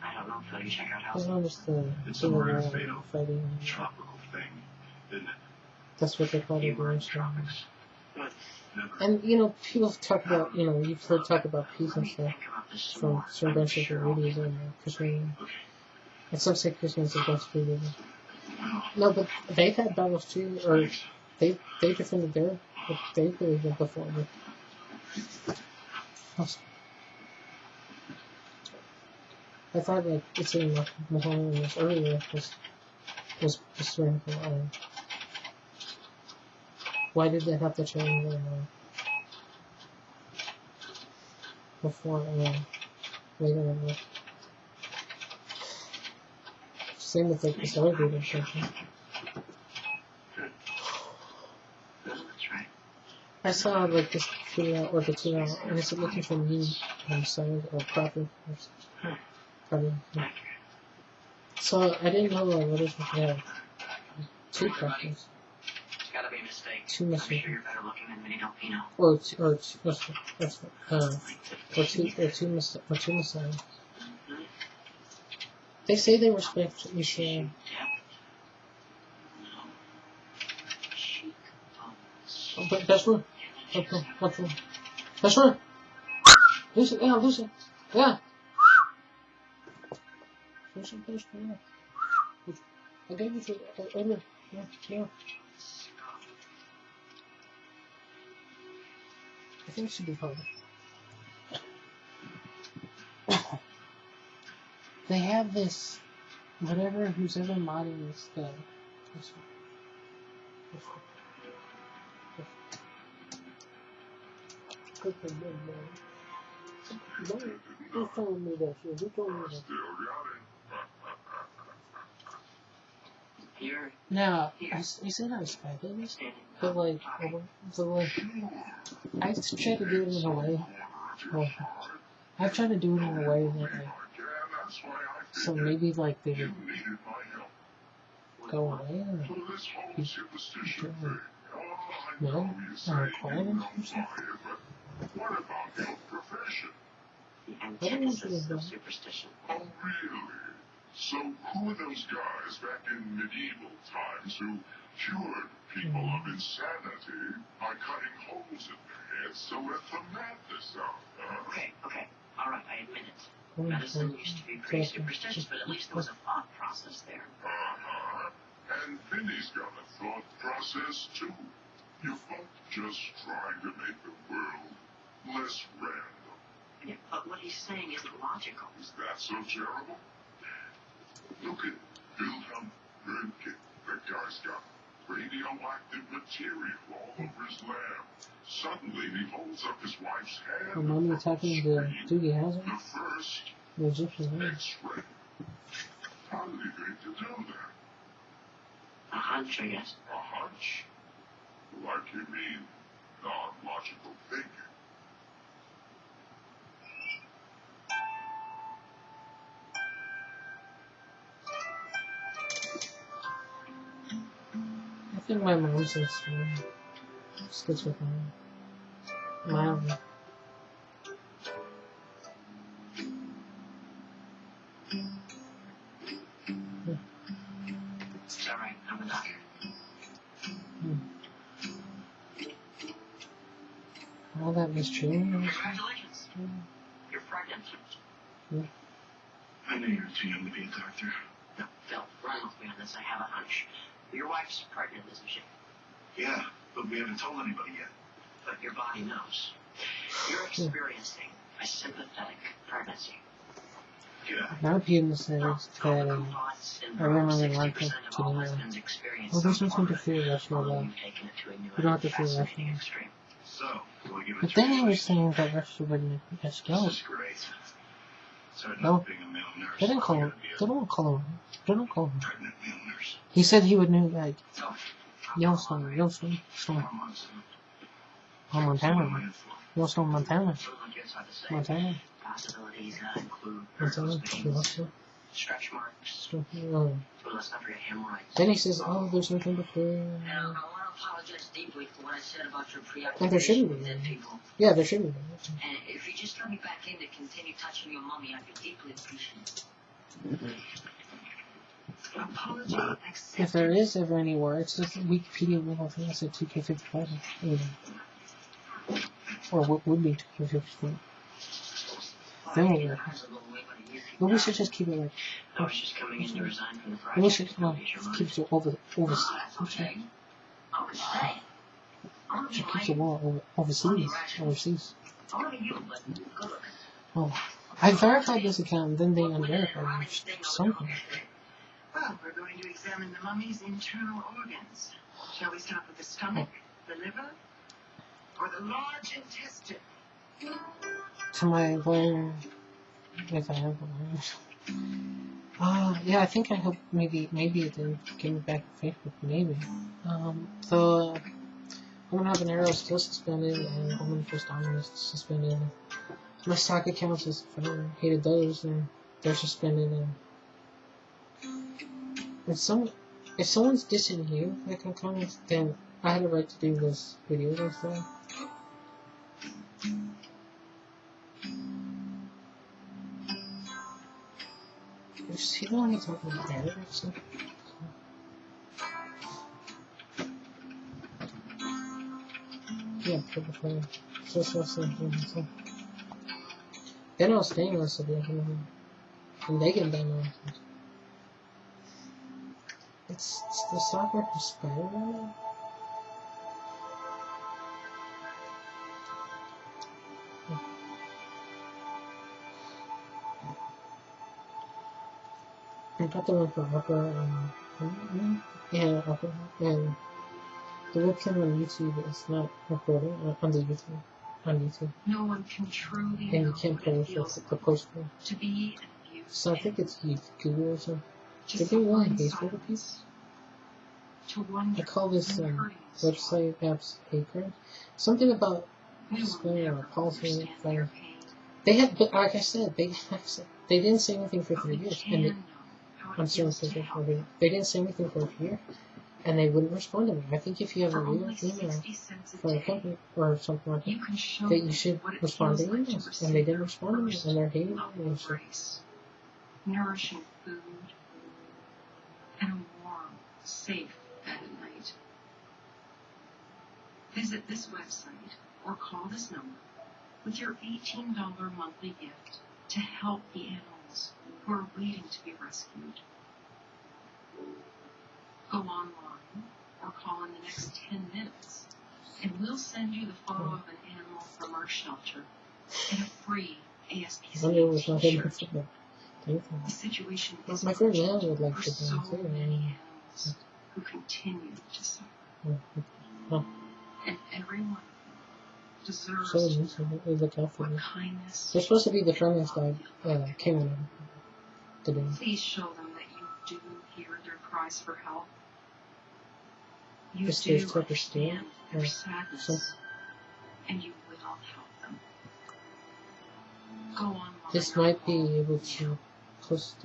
I don't know until you check out as how. long as the It's two a of rare them fatal fighting. tropical thing, isn't it? That's what they call You it. were in So. tropics. But Never. And you know, people talk about you've heard talk about peace let and me stuff think about this from more. certain I'm branches of sure the I'll videos be- and Christian. Okay. And some say Christian is against freedom. Well, No, but they've had battles too, or thanks. they defended their what they believed in before. I thought like it's in Muhammad was earlier was tyrannical. Why did they have to change before later in life? Same with like the celebrated or something. That's right. I saw like this 2 hour or the 2 hour, and it's looking for me size or proper. Probably. Yeah. So I didn't know what is we could have 2 properties, It's gotta be a mistake. 2 I'm mistake, sure you're better looking than Vinny Delfino. or two messiahs. They say they respect each other. Oh, but that's true. That's true. That's true. Lucy, yeah, Lucy, yeah. Lucy, yeah. I gave you to earlier. Yeah. I think it should be harder. They have this, whatever, who's ever modding this stuff. Good for you, man. Who told me that shit? Who told me that? Still got it. You're Now, you said I was bad at this, standing but up, like, talking. I try to do it in a way. Well, I try to do it in a way that like, so maybe like they would go away or no, or quiet or something. What about your profession? The I don't know what antithesis you of do. superstition. Oh, really? So who are those guys back in medieval times who cured people of insanity by cutting holes in their heads so let the madness out? Okay. Alright, I admit it. Medicine used to be pretty superstitious, but at least there was a thought process there. Uh-huh. And Vinny's got a thought process too. You're both just trying to make the world less random. Yeah, but what he's saying isn't logical. Is that so terrible? Look at Wilhelm Röntgen. That guy's got radioactive material all over his lab. Suddenly he holds up his wife's hand. Her mommy talking to Doogie Howser, The first the Egyptian man. X-ray. How did he think to do that? A hunch, I guess. A hunch? Like you mean non-logical thinking? I think my mom's is schizophrenia. Mildly. It's alright, I'm a doctor. All that mistreatment. Congratulations. You're pregnant. I know you're too young to be a doctor. No, Phil, run with me on this. I have a hunch. Your wife's pregnant, isn't she? Yeah, but we haven't told anybody yet. But your body knows. You're experiencing a sympathetic pregnancy. Yeah. Now people say No, it's call the bad. coupons and I remember 60% like it of all to husbands experience well, there's some nothing form to of feel rational although about. you've taken it to a new You don't have and to feel fascinating rational. extreme. So, do I give it But to then I you? was saying that Russia wouldn't let us go. This is great. So it No. not being a male nurse. They didn't call you him. gotta be a They don't call him. They don't call him. pregnant male nurse. He said he would know, like, So, Yellowstone, Montana. Yellowstone, Montana. Montana. Possibilities include Montana. things, stretch marks, Oh. but let's not forget hemorrhoids. Then he says, oh, there's nothing to fear. Now, I want to apologize deeply for what I said about your And there shouldn't preoccupation be. with dead people. Yeah, there shouldn't be. And if you just let me back in to continue touching your mummy, I'd be deeply appreciative. Apology If accepted. there is ever any war, it's just Wikipedia little thing that said 2K55. Or what would be 2K55. Then we'll work. But we should just keep it like. I was just coming in to resign from the project. We should keep it over. Okay. Should keep the war overseas. Only you, but good looking. Oh, I verified this account, and then they unverified it or something. Well, we're going to examine the mummy's internal organs. Shall we start with the stomach, the liver, or the large intestine? To my lawyer, if I have a lawyer. Yeah, I think I hope maybe it didn't give me back to Facebook, maybe. The Woman Habanero is still suspended, and Woman First Honor is suspended. My stock accounts is I hated those, and they're suspended. And if someone's dissing you, like in comments, then I had a right to do this video and stuff. Is he the one who's talking about Eric or something? Yeah, probably. So. They're not staying on Sabine, and they get done on. It's the software for Spider-Man. I got the one for Upper, yeah, Upper, and the webcam on YouTube is not recording on the YouTube, on YouTube, No one can truly and know you can't what it post feels the post. to be abused. So I think it's Google or something. To They're being really suffer in hateful to people. silence. To wonder I call this when hurting is website apps hate crime. Something about We will explaining never our policy. understand your pain. They had, but like I said, they didn't say anything for But 3 we years, can and know how it I'm certain feels to help. they didn't say anything for a year, and they wouldn't respond to me. I think if you have a For real only email 60 cents a from a day, company or something like you that, can show that them you should what it respond to feels like to emails, receive and they didn't their respond to me, first and they're hating love me and shit. embrace, nourishing food, and a warm, safe bed at night. Visit this website or call this number with your $18 monthly gift to help the animals who are waiting to be rescued. Go online or call in the next 10 minutes, and we'll send you the photo of an animal from our shelter and a free I wonder it was ASPCA not him. t-shirt. The situation Well, is my friend urgent Leon would like for to so do it, too. many animals who continue to suffer. Oh, And everyone deserves so to nice. know They look out for what me. kindness. They're supposed to be the friendliest dog. Came on today. Please show them that you do hear their cries for help. You This do is Tucker Steele, understand their or sadness, some- and you will help them. Go online. This or might be call able you. to post.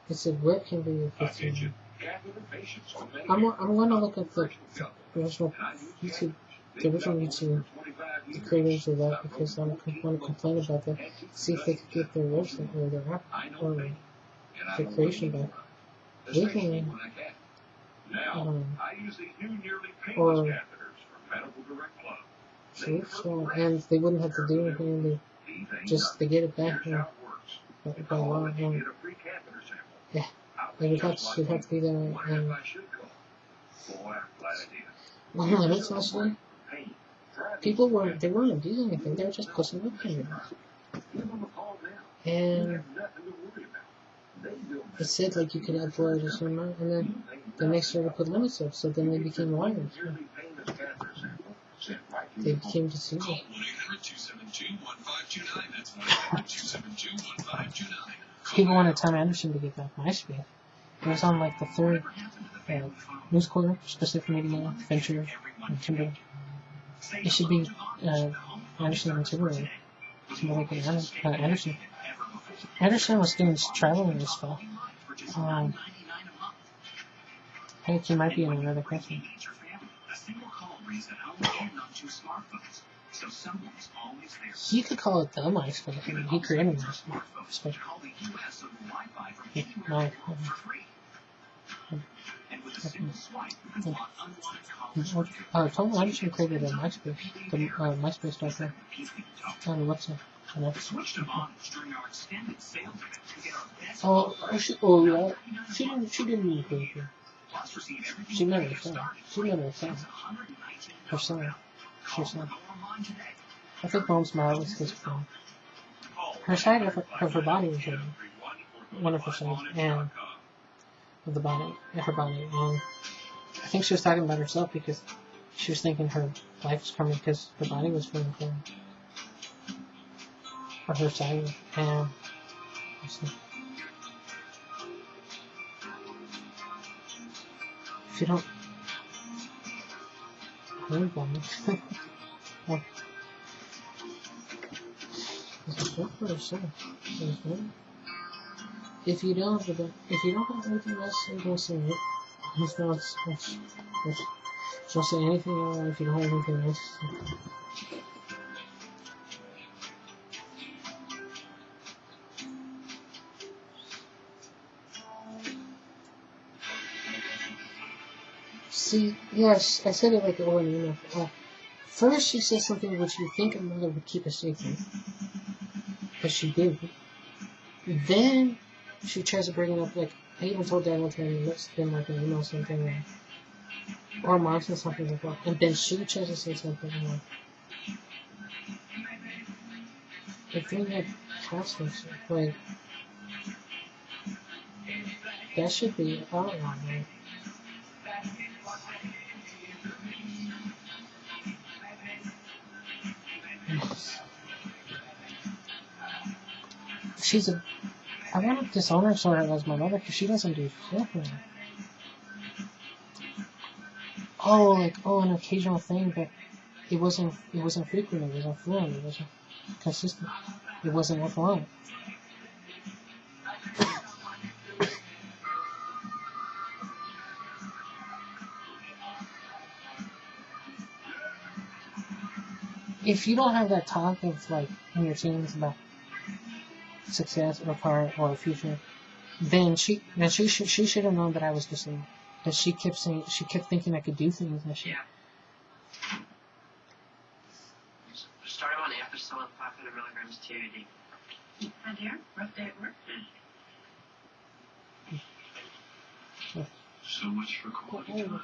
It said where can be Attention, catheter patients on I'm Medicare. gonna look at the Couple. original And I use YouTube, catheters. the original YouTube, For 25 the years. creators of that, I've because I broken want to 14 complain about that. bones. See if they could get their website or their app I know or pain, and I their don't creation want back. to especially Legally. when I can. Now, I use these new nearly painless Or- catheters from Medical Direct Club. So, and they wouldn't have to do anything, and they just to get it back Here's how it works. by law. Call and you get a free catheter sample. Yeah. I They would have just should have to be there wondered and if I should call. Boy, I'm glad I did. one limits honestly. Pain. Try People these they weren't abusing anything, they were just pushing up to me. Give them a call now. You And have nothing to worry about. They build it said like you could upload a certain amount, and then the next year they put limits up, so then they became liars. yearly painless catheter sample sent right to They your home. became deceivers. Call 1-800-272-1522 1529. That's 1-800-272-1529. People wanted Tom Anderson to get back MySpace. It was on like the third news quarter, specific media, Venture, and Timber. It should be Anderson and Timberlake. Timberlake and Anderson. Anderson was doing traveling this fall. I think he might be in another country. He could call it the MySpace. I mean, he created MySpace. Tom Anderson created a MySpace, the MySpace.com on the website. Yeah. She didn't mean to. She never said. Her son. I think Mom's Mile was his friend. Her side of her body was one of her sides, and of the body, her body, and I think she was talking about herself because she was thinking her life was coming because her body was feeling for or her side, and if you don't worry about it, if you don't have anything else, don't say it. Don't say anything else if you don't have anything else. See, yes, I said it like over an email. First, she said something which you think a mother would keep a secret, but she did. Then she tries to bring it up, like, I even told Dad one time, it looks been like an email something, or Mom said something like that, and then she tries to say something like, like, doing that past and shit, like, that should be outlawed, right? I want to dishonor her as my mother because she doesn't do shit for me. An occasional thing, but it wasn't frequent, it wasn't fluent, it wasn't consistent, it wasn't worthwhile. If you don't have that talk of, like, in your teens about success or power or future, then she should have known that I was disabled. That she kept thinking I could do things and shit. Yeah. Started on episode 500 milligrams TAD. My dear, rough day at work. So much for quality time.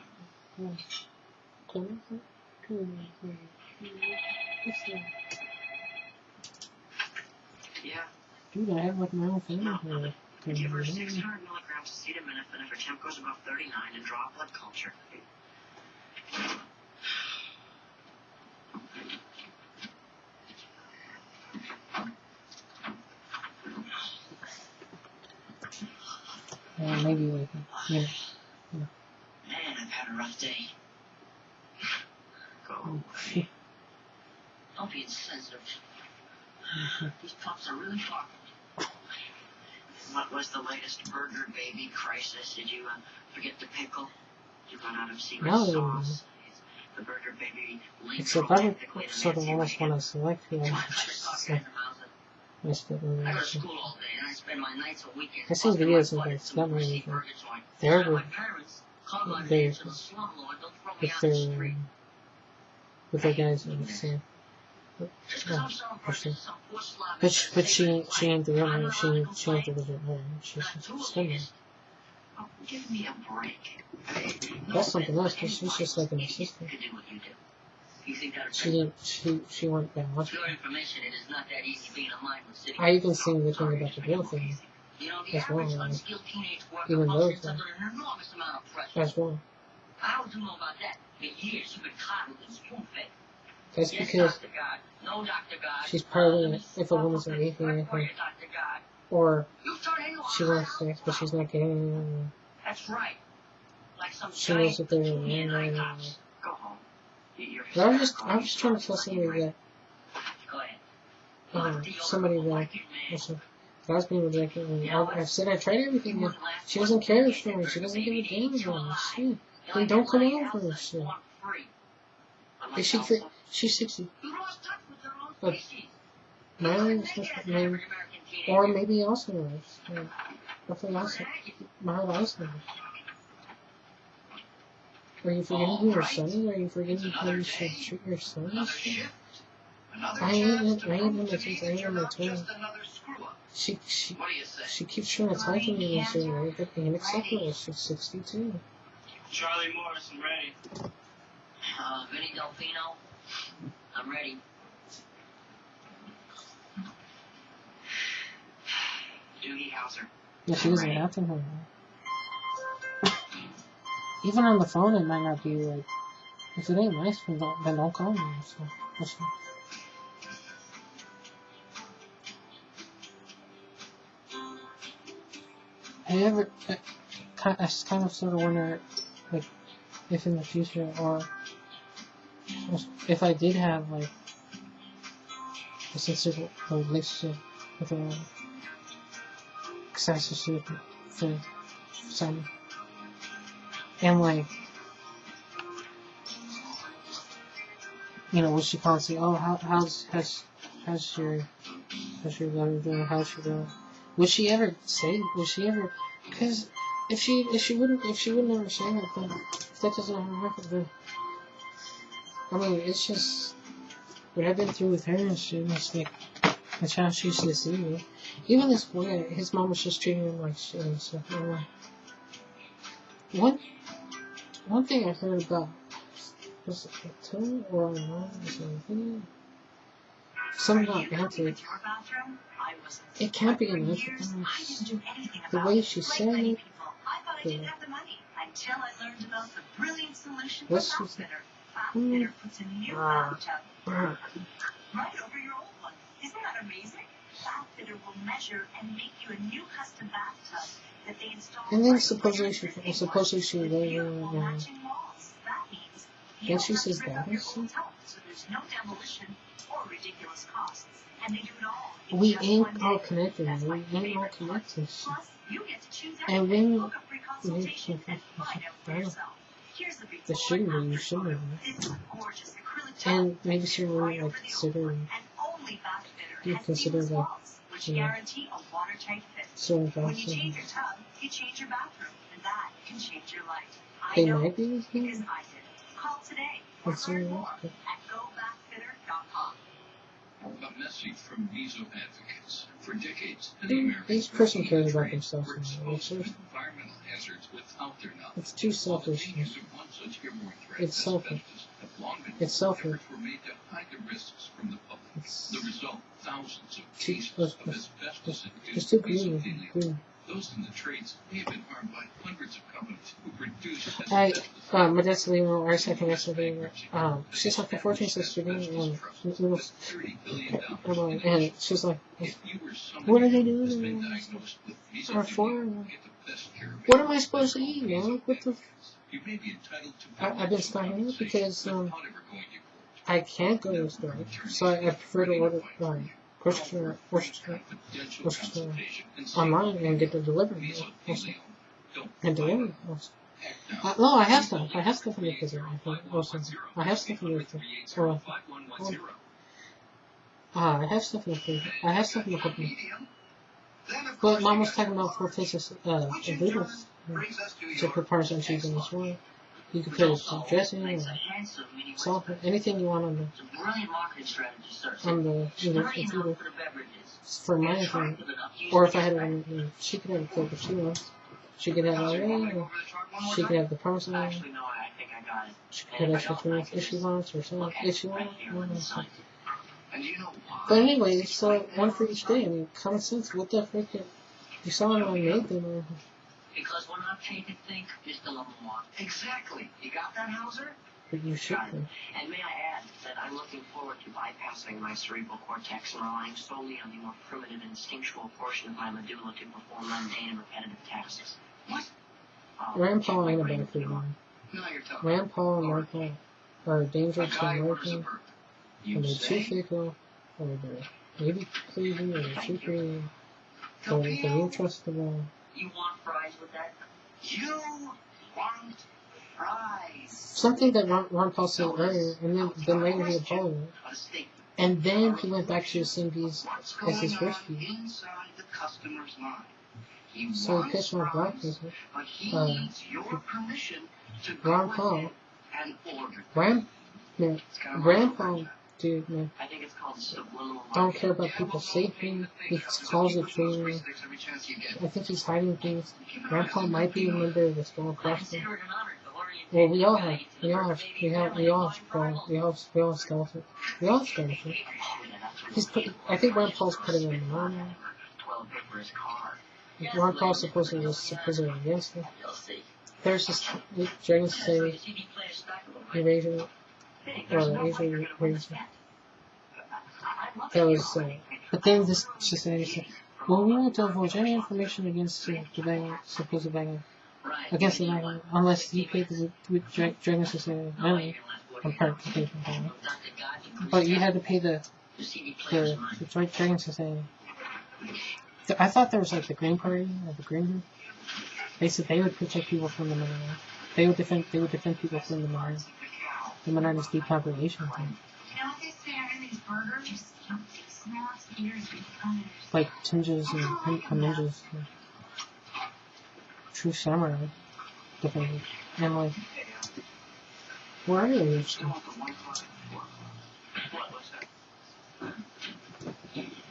Yeah. Dude, I have like my own family here. Give her 600 milligrams of acetaminophen if her temp goes above 39 and draw blood culture. Maybe like, yeah. Man, I've had a rough day. Go away. Don't be insensitive. These pups are really far. What was the latest burger baby crisis? Did you forget the pickle? Did you run out of secret sauce? The burger baby link Except I would sort of almost want to select who I missed it. I go to school all day and I spend my nights or weekends. I see videos of like that movie. They're with their guys in the same. But she ain't the real one. She ain't the legit one. She's swimming. Give me a break. That's something else. She's just like an assistant. She went back much. I even seen the thing about the real thing as well. Like, even those as well. How would you know about that? For years you've been coddled and spoon-fed. That's Yes, because Dr. God. No, Dr. God. she's probably, Let me if a woman's an work for atheist, you, Dr. God. or You started a she wants sex, but she's not getting it. That's right. Like some She knows that there's a giant man there. icons. Go home. Eat your But I was just trying to tell somebody that, Go ahead. somebody that, listen, that I was being rejected, and I've said I tried everything, and she doesn't care for me, she doesn't give a damn about me, shit. Then don't come over and shit. Is she free? She's 60. But Miley is just maybe, or maybe also is. Hopefully also, Miley also is. Are you forgetting who your son is? Are you forgetting how you should treat your son? I ain't in my teens, I ain't in my 20s. She keeps trying to talk to me and shit, right? But ain't acceptable. She's 62. Charlie Morris, I'm ready. Vinny Delfino, I'm ready. Doogie Howser. Yeah, she doesn't have to know. Even on the phone, it might not be like, if it ain't nice, then don't call me. So, listen. Have you ever, I kind of sort of wonder, like, if in the future, or if I did have, like, a sincere relationship with a successor for some, and, like, you know, would she call and say, oh, how's your daughter doing, how's she doing? Would she ever say, because if she wouldn't ever say that, then if that doesn't ever happen, then, I mean, it's just, what I've been through with her and shit, it's like, the child she used to see me. Even this boy, his mom was just treating him like shit and stuff. One thing I heard about, was it a tool or online, was it a video? Something about Anthony. It can't be an answer. The way she said it. Until I learned about the brilliant solution for What's she Bath say? Fitter. Bath Fitter puts a new bathtub right over your old one. Isn't that amazing? Bath Fitter will measure and make you a new custom bathtub that they install. And then right supposedly over your she existing was one with there, beautiful matching walls. That means you then don't she have to says rip that up your is old tub, so there's no demolition or ridiculous costs. And they do it all in we just ain't one all day. connected, That's my we ain't all favorite part. connected. Plus, you get to choose And everything. when Book a free consultation and find out for yourself. Here's the before the shouldn't be, and you after shouldn't photo. be. This gorgeous acrylic tub And maybe fits she right really like over the consider, old one. And only Bath Fitter you has consider seamless like, walls, which you know, guarantee a watertight fit. certain When thoughts you change and your tub, you change your bathroom, and that can change your life. I they know might be with because me. I did it. Call today or That's learn all more right. at gobathfitter.com. A message from Meso Advocates. For decades, many Americans Each person cares about trained themselves. were And exposed to it's environmental hazards without their knowledge. it's too While the selfish. dangers of one such airborne threat, It's selfish. asbestos, have long been It's known, selfish. efforts were made to hide the risks from the public. It's The result, thousands of too, cases it's of asbestos-induced it's too greedy. mesothelioma. Those in the trades may have been harmed by hundreds of companies who produce I, asbestos. my dad's leaving, our second yesterday, she's like the 14th sister, and and she's like, what are they doing? Or for? What am I supposed to eat, man? Like, what the? I've been stocking up because, I can't go to the store, so I prefer to order, grocery store online and get it delivered. Also. And delivered. Also. No, I have stuff. I have stuff in the refrigerator. I have stuff in the refrigerator. I have stuff in the refrigerator. I have stuff in the cooking. But Mom was talking about 4 pieces ingredients to put Parmesan cheese in as well. You can put some dressing or salt, anything you want on the either for my thing. Or if I had it, she could have it cooked if she wants. She could have it or she could have the Parmesan. She could have extra tomatoes if she wants, or something if she wants. But anyway, so one for each day. I mean, common sense. What the frick? You saw it on Nathan or. Because when I take a think, Mr. Lamar. Exactly. You got that, Hauser? But you should be. And may I add that I'm looking forward to bypassing my cerebral cortex and relying solely on the more primitive instinctual portion of my medulla to perform mundane and repetitive tasks. What? Rand Paul ain't a bad food man. Now you're talking. Rand Paul and Mark Paul are dangerous A guy and orders a working, burger. and You they're too say? fickle, or they're maybe pleasing, or they're too pretty, or they're Capillo, untrustable. You want fries with that? You want fries? Something that Ron Paul said earlier, and then later he apologized. A steak. And then he went back to the same views What's as his going first on view. inside the customer's mind? He So he wants pissed off black fries, people. but he needs your permission to Ron go Paul. ahead and order. Rand It's kind of Rand like Paul, dude, man, I think it's called subliminal don't care about people's safety. He calls it treason. every chance you get. I think he's hiding things. Rand Paul might be a member of the Storm Crossbow. Consider it an honor to orient Well, we all you have, to we the all first have, baby we have, family we all in have, Rival. we all have skeleton. We all have skeleton. He's put, I think Rand Paul's putting him in the wrong. 12 acres car. Ron Paul's supposedly against him. You'll see. There's this Dragon Society CD player stack of them, right? invasion, There's or no way Asian you're gonna win this invasion. bet. I'd love That to was, hear but then this society said, well, we won't divulge any information against the Dragon, supposed Dragon, Right. against the Dragon, unless you pay the Dragon Society money on participation payment. But you had to pay the Dragon Society. I thought there was like the Green Party or the Green Group. They said they would protect people from the minority. They would defend people from the minority. The minority's depopulation thing. You know what they say are in these burgers? Just snaps, ears, and colors. Like Tinjas and ninjas. True samurai defenders. And like, where are you?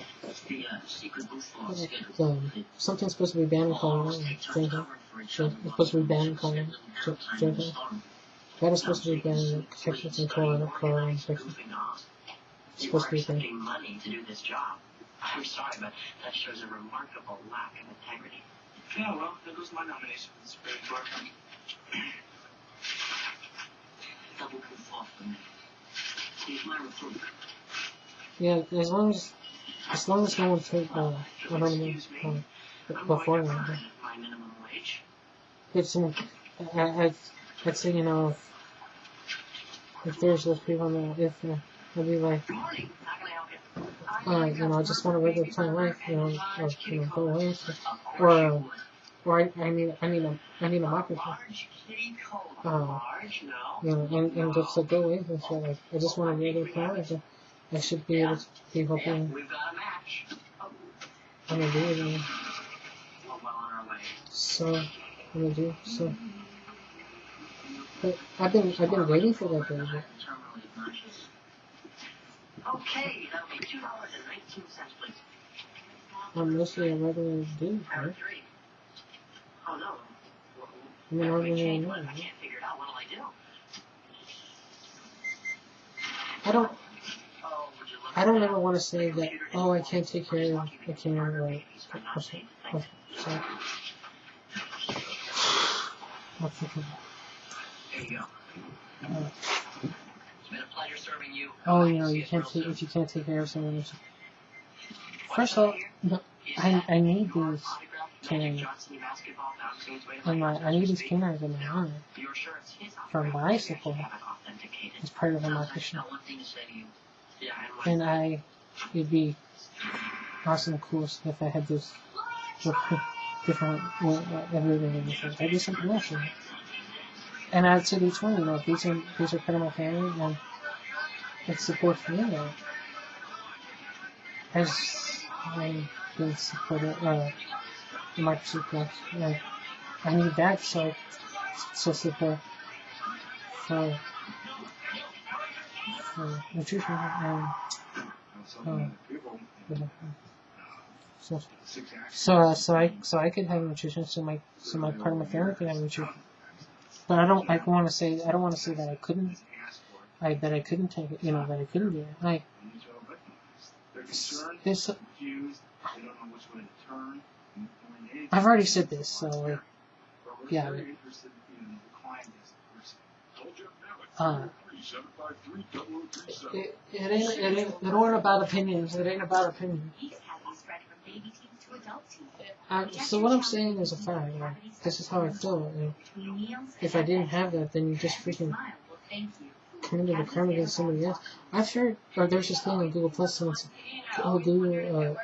The secret booth full of schedules. Something's supposed to be banned in Colorado. Drinking. It's supposed to be banned in Colorado. Drinking. That is supposed to be banned in Texas and Colorado and Texas. It's supposed to be banned. Accepting money to do this job. I'm sorry, but that shows a remarkable lack of integrity. Yeah, well, there goes my nomination for the Supreme Court. Double proof off for me. Here's my report. Yeah, as long as no one takes, I don't know, before that. My minimum wage. It's, I'd say, you know, if there's those people on the, I'd be like, Good morning. How can I help you? you know, I just want a regular plain life, you know, or, you know, go away, or I need a microphone. Large kitty coat. Uh, Large? you No. know, and just like go away and so like, I just want a regular plain life, so I should be able to be Yeah, hoping we've got a match. Oh, I'm gonna do it, and we're well on our way. so, I'm gonna do, so. But I've been waiting for that day, but Terminally obnoxious. Okay, that'll be $2.19, please. I'm mostly a regular dude, Pair right? of 3. Oh no. I'm an ordinary Change man. one. I can't figure it out. What'll I do? I don't ever want to say that, oh, I can't take care of the camera, like, so. What's the thing? There you go. It's been a pleasure serving you. Oh, you know, if you can't take care of someone, first of all, no, I need these canines. I need these canines in my arm from bicycle as part of my mission. And it'd be awesome, cool if I had this different, everything. I'd do something else. And I'd say to each one, you know, if these are part of my family, then it's support for me. I've been supported, in my support. I need that, so support for nutrition and so I could have nutrition, so my part of my family could have nutrition. But I don't want to say that I couldn't take it, you know, that I couldn't do it. Like this, I've already said this, so like, yeah. It ain't about opinions. It ain't about opinions. These cavities spread from baby teeth to adult teeth. So what I'm saying is a fact. Like, this is how I feel. And if I didn't have that, then you just freaking committed a crime against somebody else. I've heard, or there's this thing on Google Plus, someone's, Google,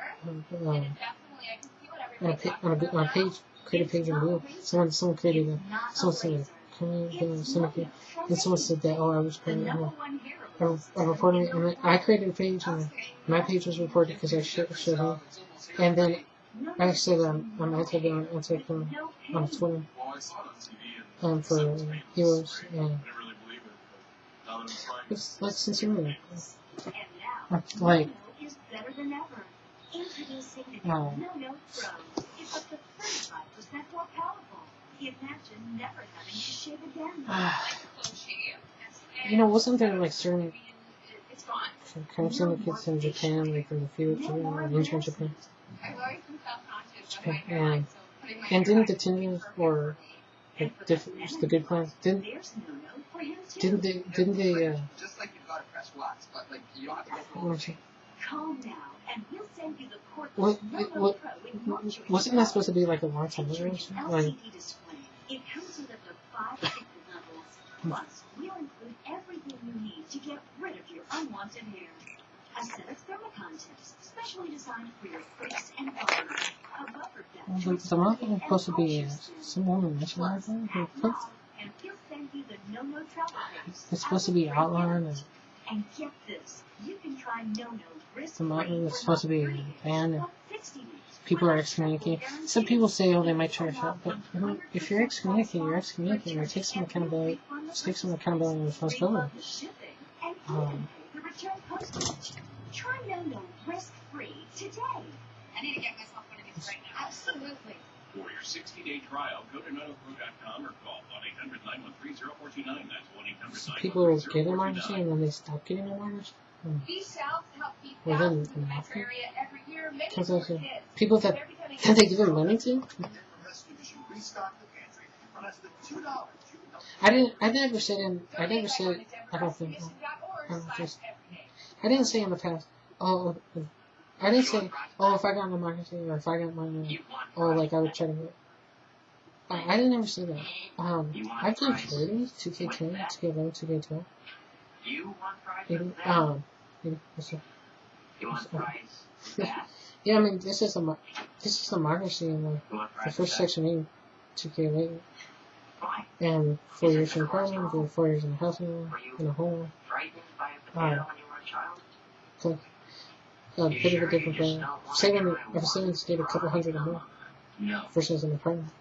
on a page, created a page on Google. Someone created a, someone said, and someone said that, oh, I was part of I reported it, and I created a page, and my page was reported because I showed him. And then I said, I told him on Twitter, for heroes, and it's like sincerely, like, Introducing the No Pro. It's up to 35% more powerful. Imagine never having to shave again. you know, wasn't there like certain kind of syndicates in Japan, like in the future, in Japan, and didn't the Tinder or like the good plans didn't they Just like you've got to press wax, but like you don't have to go for Calm down, and we'll send you the What, cordless wasn't that supposed to be like a long time ago? Like, LCD display. It comes with up to 5 thickness levels. Plus, we'll include everything you need to get rid of your unwanted hair. A set of thermocon tips, specially designed for your face and body. A buffer depth. the mouth was supposed to be some woman mentioned that. And we'll send you the No travel page. It's supposed to be outline And get this, you can try No risk. the mouth was supposed to be banned. And people are excommunicating. Some people say, oh, they might try to help, but if you're excommunicating, you're excommunicating. It takes some accountability. It takes some accountability and responsibility. Try No risk-free today. I need to get myself one of these right now. Absolutely. For your 60-day trial, go to notopro.com or call 1-800-913-0429. That's 1-800-913-0429. People get their margin and then they stop getting their margin. Be South help feed Well, thousands then, in the metro area every year. Many Because more also, kids. people that they give their money to. I never said I don't think, I didn't say in the past, oh, I didn't say, oh, if I got into marketing or if I got money, or like I would try to, I didn't ever say that. I've done charities, 2K10, 2K11, 2K12. Yeah, I mean, this is a democracy in the first section 2K8. And 4 years in Parliament, and 4 years in the House, in a home. So, a bit of a different thing. I've stayed a couple hundred a month versus in the Parliament.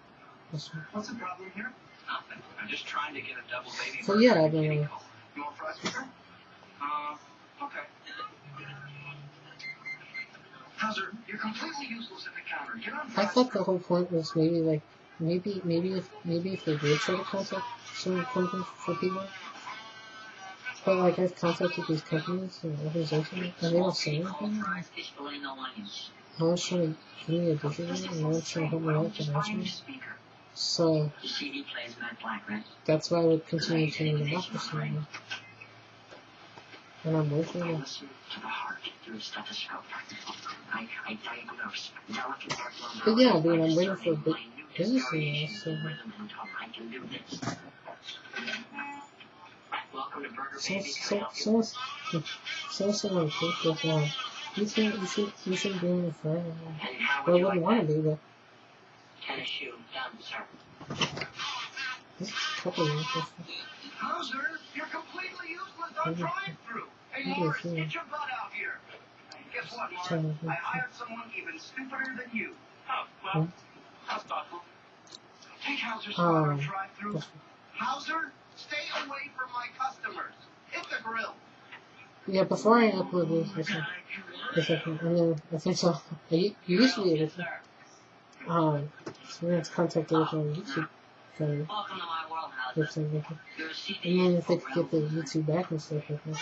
What's the problem here? Nothing. I'm just trying to get a double baby. So yeah, I mean, You want fries with her? Okay. Hauser, you're completely useless at the counter. Get on I thought the whole point was maybe if they did try to contact some companies for people, but like I've contacted these companies and organizations and they don't say anything. No one's trying to give me a digital and no one's trying to help me out financially. So that's why I would continue to need democracy. And I'm working on it. But yeah, I mean, I'm waiting for a big business email, so... Someone said on Facebook, you should be in the front. Well, I wouldn't want to be, but... This is a couple of years. Hauser, you're completely useless on drive-thru. Hey, Morris, get your butt out here. Guess what, Morris? I hired someone even stupider than you. Oh, well, how's thoughtful? Take Hauser's spot on drive-thru. Hauser, stay away from my customers. Hit the grill. Yeah, before I upload this, I think so. You used to be able to. So we're going to contact those on YouTube. And then if they could get the YouTube back and stuff like that.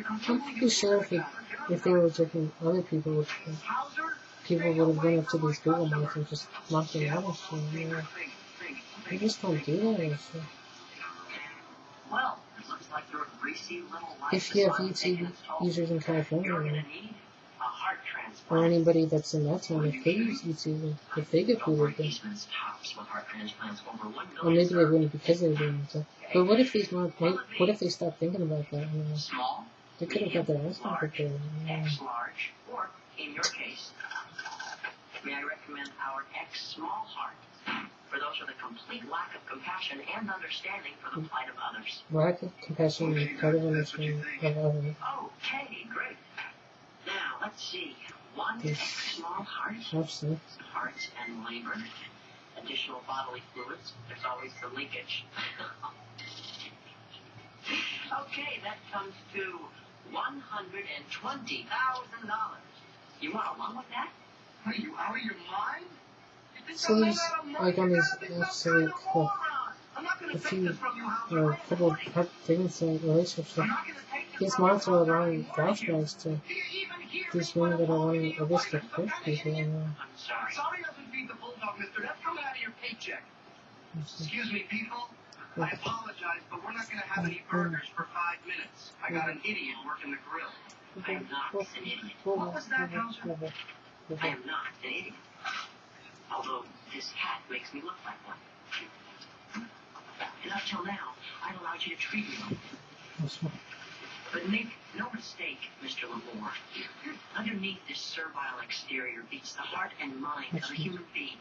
I'm pretty sure if they were rejecting other people, people would have gone up to these Google marks and just knocked them out. So, You just don't do that. So. Well, it looks like your greasy little life If you have is taking YouTube its toll. users in California, You're or, gonna need a heart transplant. or anybody that's in that town, if they use YouTube, if they get Don't worry, booted, then, Eastman's tops with heart transplants over 1 or million. maybe they wouldn't because they're doing it. But what if they want? What if they stop thinking about that? I mean, Small, they could have got their ass large, kicked there. X large, or in your case, may I recommend our X small heart for those with a complete lack of compassion and understanding for the plight of others. Lack of compassion is part of understanding of others. Okay, great. Now let's see. One X small heart, Absolutely. heart and labor, additional bodily fluids. There's always the leakage. Okay, that comes to $120,000. You want along with that? Are you out of your mind? You think So I'm made there's, out of money? like, on his You're some absolute, kind of moron. I'm not gonna a take few, this from you, Hauser. I couple afford it. of things in relationships. I'm not gonna take this His from you, moms were Hauser. I allowing warned you. flashbacks to Do you even hear these me when women that I'm are talking running to you? a risk What, of are you birth some kind of people. idiot? I'm sorry. Sorry doesn't feed the bulldog, mister. That's coming out of your paycheck. Excuse me, people. I apologize, but we're not going to have any burgers for 5 minutes. I got an idiot working the grill. I am not an idiot. What was that, Hauser? I am not an idiot. Although this hat makes me look like one. And up till now, I've allowed you to treat me like one. But make no mistake, Mr. Lamore. Underneath this servile exterior beats the heart and mind of a human being.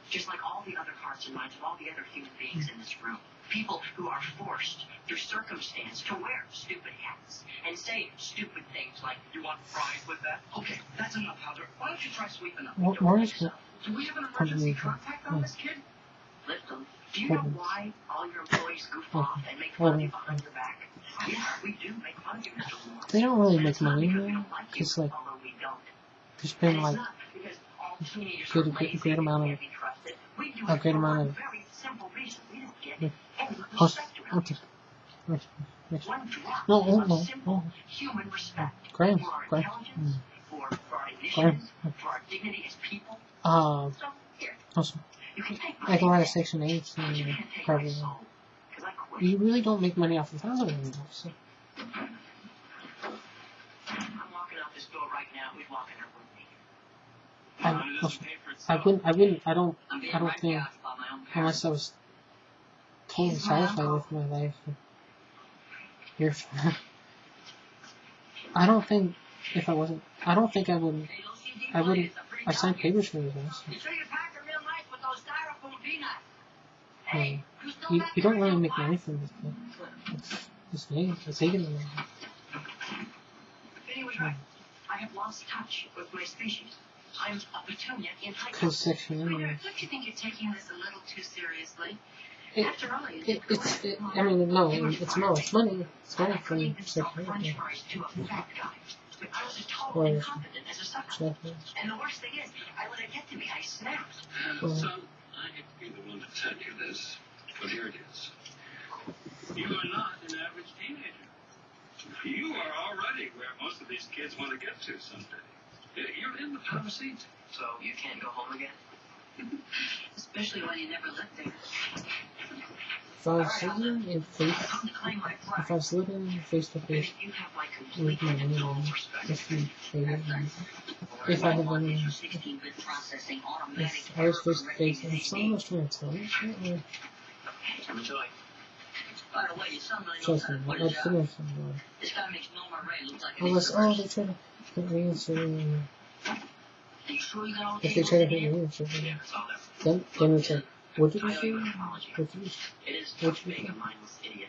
Just like all the other hearts and minds of all the other human beings in this room. People who are forced through circumstance to wear stupid hats and say stupid things like, You want fries with that? Okay, that's enough, Hauser. Why don't you try sweeping up? What don't more think is so. Do we have an emergency contact on this kid? Listen, do you know why all your employees goof off and make fun of you behind your back? Yeah, we do make fun of you, Mr. Lamore. They don't really And make it's not money because we now, don't like you, because like although we don't. there's And been it's like not because all teenagers good- are good- lazy great and amount of- can't be trusted. We do a it great for amount one of- very simple reason. We don't get Yeah. any Oh, respect around okay. here. One drop No, of simple human respect Graham, for our Graham. intelligence, for our initiatives, for our dignity as people. So, here, Also, you can take my like a lot of head, Section 8s but you and can't take my probably soul, 'cause I quit. you really don't make money off of housing anymore. So I'm walking out this door right now. Who's walking out with me? I don't I'm being think right by my own parents. unless I was totally satisfied with my life. Here, I don't think if I wasn't, I don't think I would. I wouldn't. I signed papers for his house. You sure you packed it real nice with those styrofoam peanuts? Hey, You don't really make money from this. It's me. It's taking them. Vinny was right. I have lost touch with my species. I'm a petunia in high Because Section 8. Don't you think you're taking this a little too seriously? It, After all, you I mean, no, it's money. It's money from Section 8. French fries to a fat guy. But I was as tall Or- and confident as a sucker. Exactly. And the worst thing is, I let it get to me. I snapped. Son, I hate to be the one to tell you this, but here it is. You are not an average teenager. You are already where most of these kids want to get to someday. You're in the power seat. So you can't go home again? especially when you never lived there. If I was living in face, Come to claim my if I pride. was living face to face You have my complete with my and total anyone, respect. if I had been, Is your 16-bit processing automatic if I was face to error face correcting and the someone was trying to tell me shit, or Enjoy. By the way, your son really knows trust how me, to put I'd his job. finish them. This guy makes Bill Murray look like an Unless, oh, they extrovert. try to put me in certain, Are you sure you got all the if they tables try to in put me hand? in certain, Yeah, that's all there. then it's like, what did I you owe say? you an apology. What did you say? It is What tough did you being say? a mindless idiot.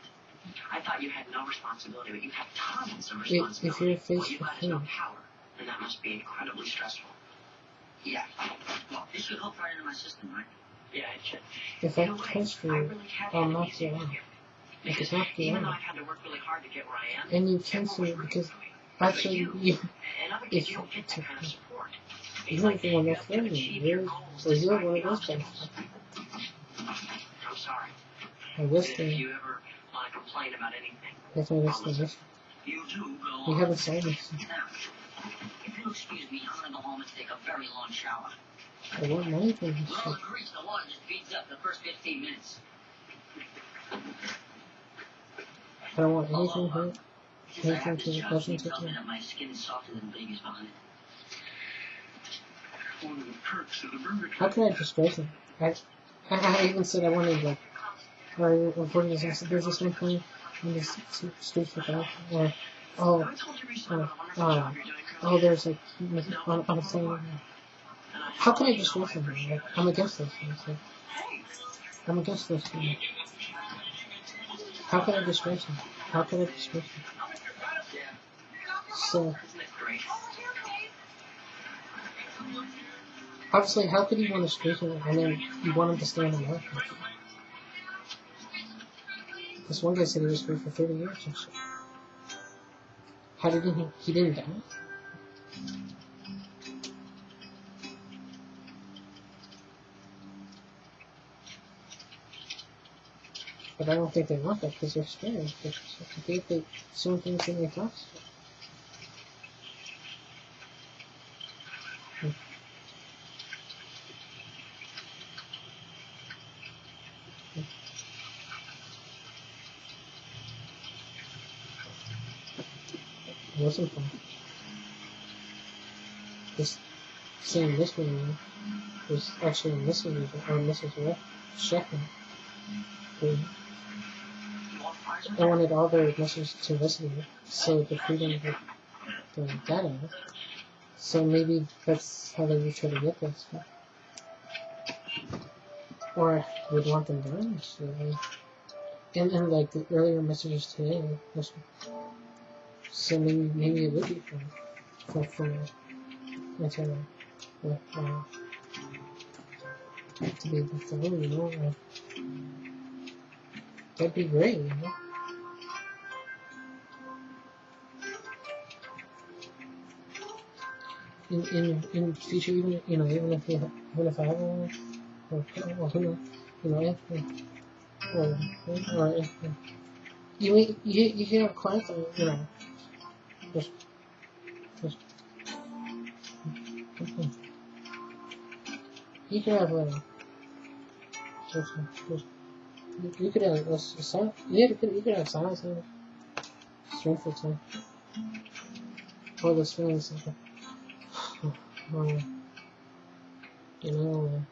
I thought you had no responsibility, but you have tons of If you're responsibility. face What you to got is no face, power, and that must be incredibly stressful. Yeah. Well, this should hook right into my system, right? Yeah, it should. if In I a way, touch I you, really have I'll had it knock easier you with out. you. I could Because knock you even though out. I've had to work really hard to get where I am, And you everyone was cancel it rooting because for me. actually You you, and other kids, if you don't get that kind of support. you It's don't like think I'm you not have to friendly, achieve your you're, goals or you're despite one the of those obstacles. guys. I'm sorry. I guess If they, you ever want to complain about anything, that's my I'll explanation. listen. You do go We on. haven't solved this. Now, if you'll excuse me, I'm going to go home and take a very long shower. I want money for this We're all shit. agreed the water just beats up the first 15 minutes. I don't want anything here. Since I have Anything this to job, doesn't it take tells me me. that my skin is softer than babies behind it. One of the perks of the Burger How King. could I disgrace him? I even said I wanted, like, or what is this? There's this one thing in this streets with that. Or, oh, I told you recently about the wonderful oh, job you're doing, Chris. oh, there's like, on a thing. How can I disgrace him? Like, I'm against this. Like, I'm against this. How can I disgrace him? How can I disgrace him? So, Isn't it great? obviously, how could you want to disgrace him and then you want him to stay in America? This one guy said he was free for 30 years or so. How did he didn't die? But I don't think they want that because they're scared. They assume things in their thoughts. It wasn't fun. This saying this one was actually Mrs. or Mrs. Sheffield. I wanted all their messages to listen to me, so the freedom of the data. So maybe that's how they would try to get this. Or would want them done. So, and like the earlier messages today, so maybe it would be for antenna to be able to know, you know, that'd be great, you know. In future, even if I have one, or who knows, you know, or if you can have clients, you know, just you can have you could have a sound, you could have sounds and strength of time, all those feelings, you know,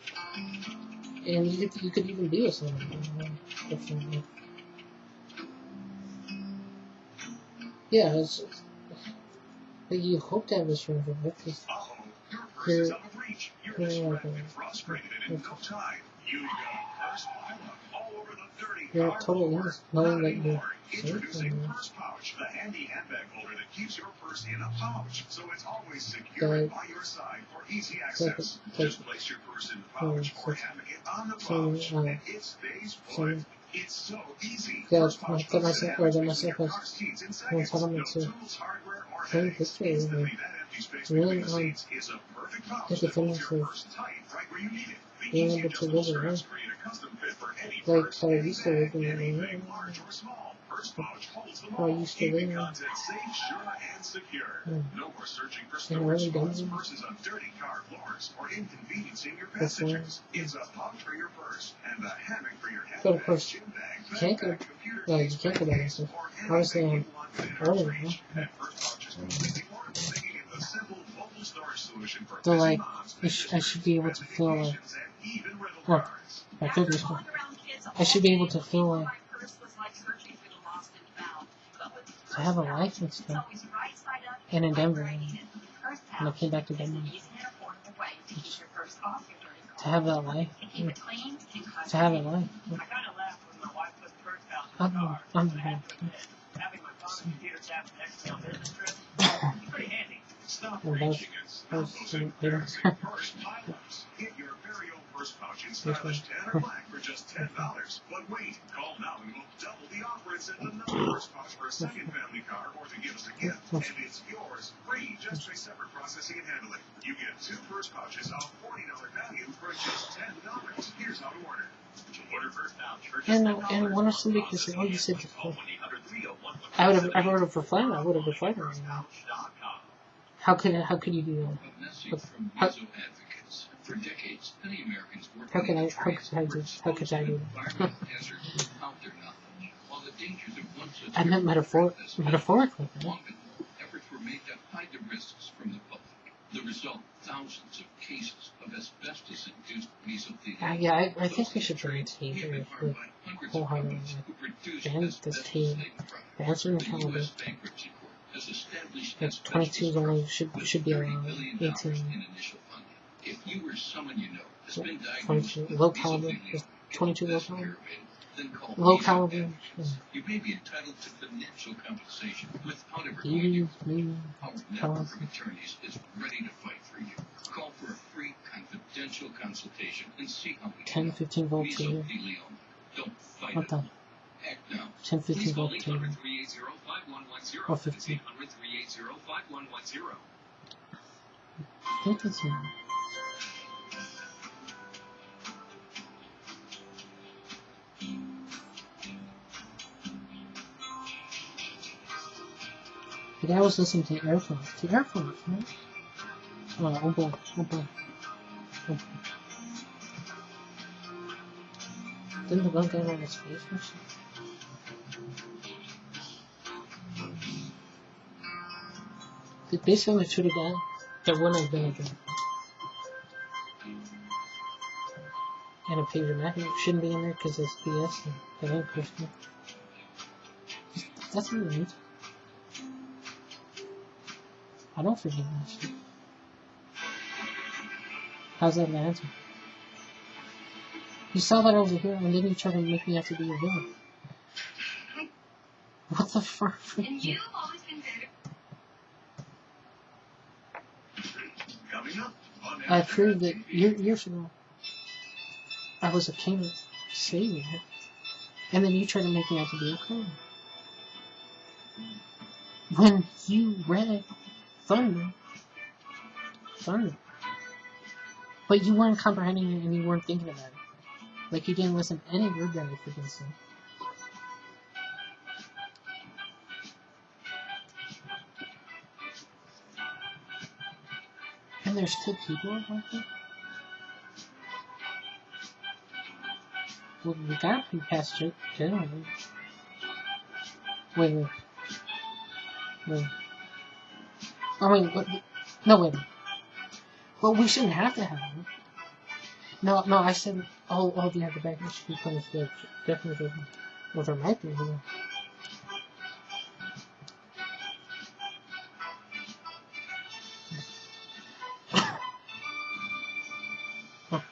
and you could even be with someone, yeah, it's but you hope to have this strength of it because Your purse is out of reach. You're distracted and frustrated, and in no time, you've got purse pileup all over the dirty you're car totally floor. innocent, knowing Not that you're anymore. safe Introducing and Purse Pouch, the handy handbag holder that keeps your purse in a pouch, so it's always secure and by your side for easy access. Just place your purse in the pouch or hammock it on the pouch, and it stays put. It's so easy. Purse Pouch puts it in your car seats in seconds. No tools, hardware, or headaches. Instantly, that empty space between the seats is a perfect pouch that holds your purse tight right where you need it. The easy adjustable straps create a custom fit for any purse, any bag, anything large or small. Purse Pouch holds them all, keeping content safe, sure, and secure. No more searching for storage spots, purses on dirty car floors, or inconveniencing your passengers. It's a pouch for your purse and a hammock for your but of handbag, course, gym bag, you can't backpack, go, computer no, you case, can't go back and briefcase, stuff. or Obviously, anything you want within early, arm's reach. And Purse Pouch is completely portable, making it the simple mobile storage solution for so busy like, moms, I should be able to feel like, vacations, and even rental well, cars. I could be smart. I should be able to feel like, to have a life and stuff. And in Denver, when I came back to Denver, to have that life, to have that life. I'm Stop Well, reaching and stop those that's embarrassing purse pileups. Get your very own purse pouch in stylish tan or black for just $10. But wait, call now and we'll double the offer and send another purse pouch for a second family car or to give us a gift. And it's yours, free, just by separate processing and handling. You get 2 purse pouches of $40 value for just $10. Here's how to order. To order first pouch for just $10. and one of somebody could say, oh, you said I would have ordered for flat. I would have reflected on that. How could you do that? A message from How- Weasel Advocates. business. For decades, many Americans worked How in could the I trades do were that? How exposed could to I do that? environmental hazards without their knowledge. While the dangers of one such I meant metaphorically. long ago, efforts were made to hide the risks from the public. The result, thousands of cases of asbestos-induced mesothelioma. Yeah, I think we should bring tea here with wholeheartedly ban this tea. Ban certain caliber. Like 22 is only should be around 18. If you or someone you know has been 22 low caliber is 22 low caliber. then call Low caliber. You may be entitled to financial compensation without ever Maybe. Our network of attorneys is ready to fight for you. Call for a free confidential consultation and see how we 10, 15 volts here. mesothelioma. Don't fight What it. the? Act now. 10, 15 volts here. 800-380-5110. Or 15. 800-380-5110. I think that's it. Today I was listening to earphones. Man. Oh boy. Didn't the gun go on his face or something? Based on the Twitter guy, there wouldn't have been a gun. And a pager magnet shouldn't be in there because it's BS and they ain't Christian. That's what it means. I don't forgive that shit. How's that an answer? You saw that I was a hero and then you tried to make me have to be a villain. What the fuck? And you've always been better. Coming up on I proved that years ago I was a king savior, and then you tried to make me out to be a criminal. When you read Thunder, but you weren't comprehending it and you weren't thinking about it. Like you didn't listen to any word that I freaking said. And there's still people like that? Well, we gotta be past generally. Wait. Oh, wait, what? No, wait. Well, we shouldn't have to have it. No, I said, yeah, the back should be put into definitely. Well, there might be, you know.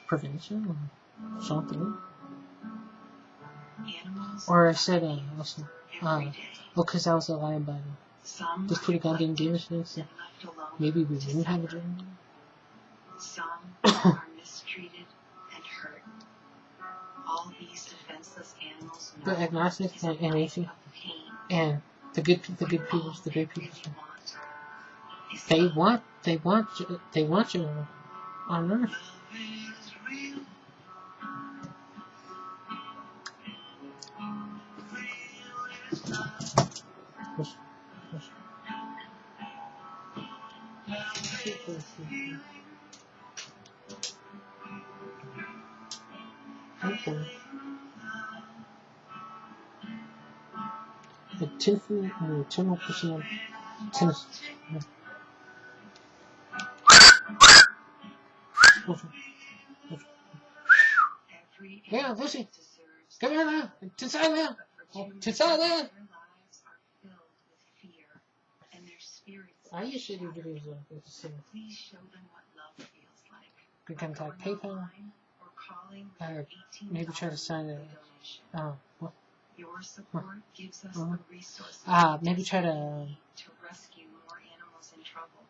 Prevention or something. Or I said, also, because I was a lie about it. This pretty guy didn't give a shit, so maybe we wouldn't have a dream. Some are mistreated and hurt. All these defenseless animals know The agnostic it's a and life atheist of pain. and the good people, the great people. They They want you on earth. Okay. The tinfoil and the eternal person tennis. Yeah, Lucy, come here now. Inside now. Inside now. I usually do videos like this. So Please show them what love feels like. you can type PayPal. Maybe try to sign it. What? Your support gives us the resources Maybe try to rescue more animals in trouble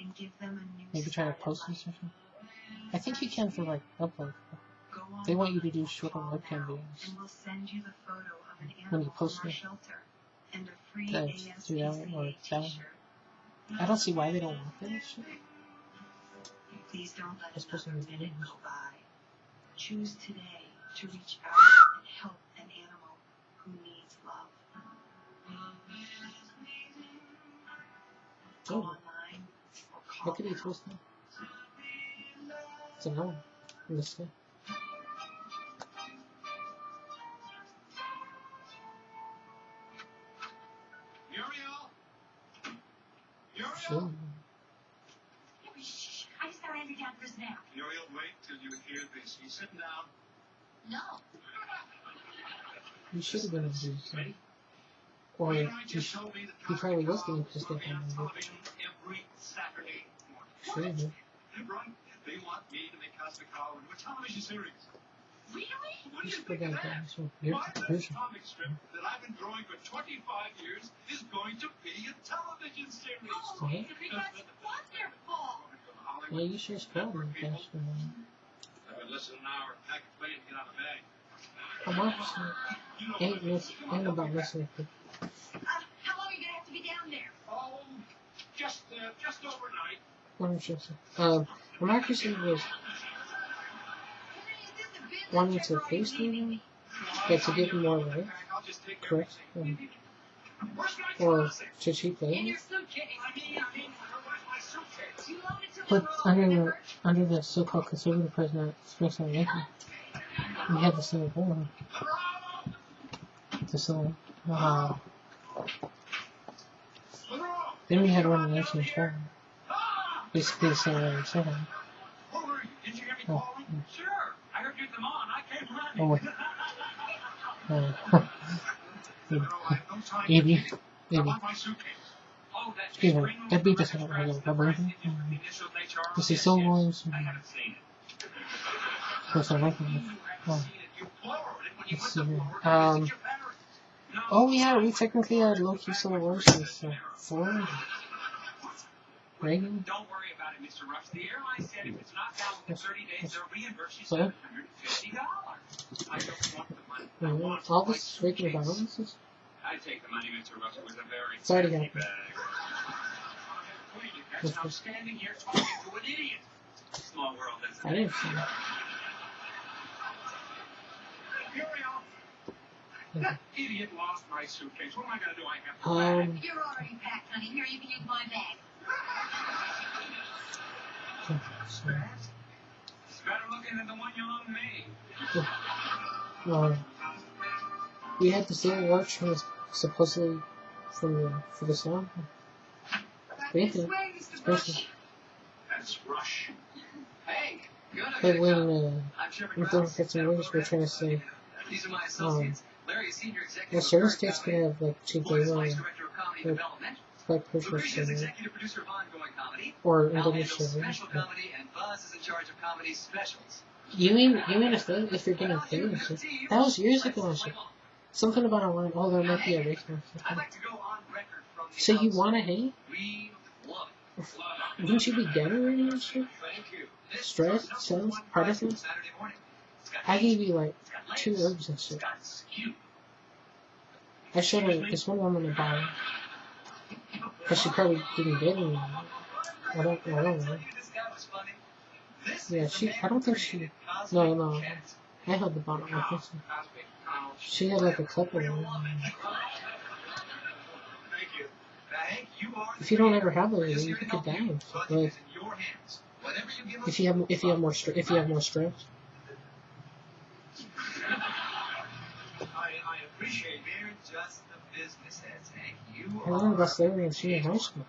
and give them a new maybe try to start in post this life. or something. I think you can for like upload. Go on They want you to do short webcam videos. and we'll send you the photo of an When you animal post from our it. shelter and a free Do that one or ASPCA that one. t-shirt. I don't see why they don't want that shit. Please don't let It's supposed to another be minute videos. go by. Choose today to reach out and help an animal who needs love. Go Oh, online or call look at now. these posting. It's an hour in this game. Sure. Shh, I just gotta Andrew down for his nap. Muriel, wait till you hear this. You sit down. No. You should have been able to do something. Or Well, you you know, just sh- told me that he probably was going to just will get be on that movie. television every Saturday morning. Sure, man. Right? They want me to make Casablanca into a television series. Really? What do You you should put think of that that? down. So, here's My the best version. comic strip that I've been drawing for 25 years is going to be a television series. Oh, that's wonderful. Yeah, you sure spelled it faster, man. I've been listening an hour. I can play to get out of bed. I'm obviously ain't about listening to. How long are you gonna have to be down there? Oh, just overnight. What am I supposed to say? Democracy was wanting to face me, but to give him more life, I'll just take correct? everything. Where's my Or closet? should she play In it? your suitcase. Where's my suitcase? You loaned it to But Monroe, under the so-called conservative president Spencer Lincoln, we had the Civil War. The Civil War. Then we had one in 1912. Basically the same way you said it. Where were you? Did you hear me Oh, calling? Sure. I heard you come on. I came running. oh, wait. No, I have no time. Maybe. I Maybe. want my suitcase. Oh, that Excuse me. spring That beat roll doesn't have dress, a the rubber. dress you did with the initials HR. You see Yes, Civil yes. Wars. I haven't seen it. Of course, I like them. You Oh. haven't seen it. You borrowed it when you Let's went see to here. Florida to visit your parents. No, Oh yeah, we technically had low-key Civil War since Ford, Reagan. Don't worry about it, Mr. Rush. The airline said if it's not down within 30 days, they'll reimburse you So? $750. I don't want the money. I want All my this freaking suitcase. violence. I take the money, Mr. Rush. It was a very It's already fancy happened. bag. I'm standing here talking to an idiot. Small world, isn't I it? didn't see it. Muriel, that idiot lost my suitcase. What am I going to do? I have to bag. You're already packed, honey. Here, you can use my bag. It's better looking than the one you loaned me. We had the Civil War was supposedly for the sound. We had This to, way, Mr. especially. Rush. That's Rush. Hey, good. But when I'm Trevor we Krause. had some words we're trying to say, These are my associates. Larry, senior executive. well, certain states could have like cheap Lloyd is labor, vice director of comedy or development. like push Lucretia is or executive producer of ongoing comedy. or Al English handles service. special comedy, and Buzz is in charge of comedy specials. You mean a thing if you're getting paid and shit? That was years ago and shit. Something about online. Oh, there might be a race or I'd something. like to go on record from the So you outset. wanna hate? We love it. Wouldn't you be gathering and shit? Thank you. This Stress, is number sense, one partisan? prize Saturday morning. It's got I meat, gave you like it's got 2 legs, herbs and it's shit. got skew. I showed her this one woman to buy it. But she probably didn't get any. I don't know. This guy was funny. This Yeah, is the she. man I don't think who she. created No, Cosmic no. Cat. I held the bottle like this. Cosmic Cow. She had like a cup of it. Thank you. Hank, you are If you don't ever have it, you could die. Budget Like, is in your hands. Whatever you give us, if you have more stress. I appreciate it. We're just the business heads, Hank. You I learned about slavery in senior high school.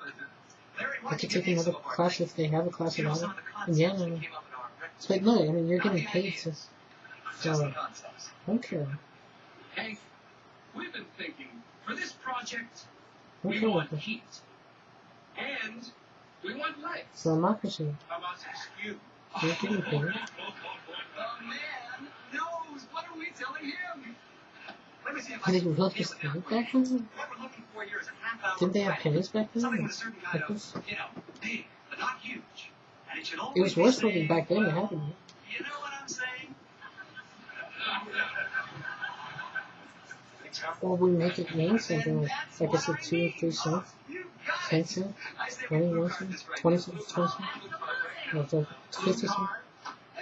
Larry, I why could don't you take give another some of our class things? if they have a class You know, about some it. of the And yeah, concepts that no. came up in our breakfast But no, I mean you're Not getting the paid ideas, to. just So the I concepts. don't care. Hank, we've been thinking, for this project, I don't we care want about this. heat. And we want legs. It's democracy. How about some skew? You're getting paid. The man knows. What are we telling him? Let me see if Did they can really nail just it down think for you. back then? What we're looking for here is a half-hour Didn't they have break. pennies back then? Something with a certain kind Like of, this? big, but not huge. And it should always It was be worse saying, looking back then. It well, happened. You know what I'm saying? Or we make it mean something like I said, 2 or 3 cents, You got 10 it. cents, I say we 21 work on cents, this right 20 now. cents, 20 cents, or 50 cents,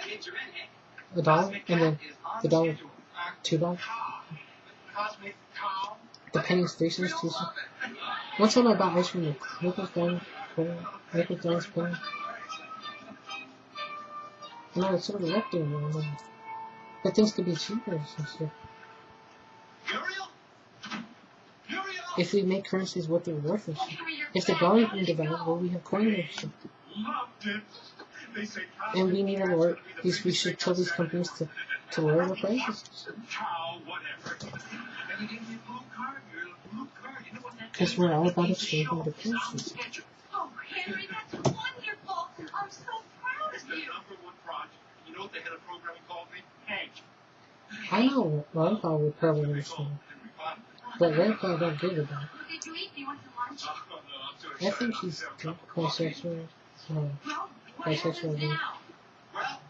Get your in, Hank. $1, and then Is on the dollar, schedule. $2. Cosmic Cow. The pennies 3 cents, 2 cents. One time I bought ice cream at Nichols Dining, penny. No, it's sort of lefty, but things could be cheaper and shit. Muriel? Muriel? If we make currencies what they're worth and shit. If the dollar being devalued, well, we have coin and shit. Loved it. They say And we need to lower these. We should tell these companies to lower the prices. Cow, whatever. And you gave me a blue card. You're a blue card. You know what that Because is? we're all about It's a exchanging the show. It's our currencies. schedule. Oh, Henry, that's wonderful. I'm so proud of The you. #1 project. You know what the head of programming called me? Hank. I know Grandpa would probably understand, Henry Fonda. but Grandpa don't give a damn. What did you eat? Do you want some lunch? Oh, no, I'm too I excited. think he's bisexual. Well, what Bisexual. happens now? Well,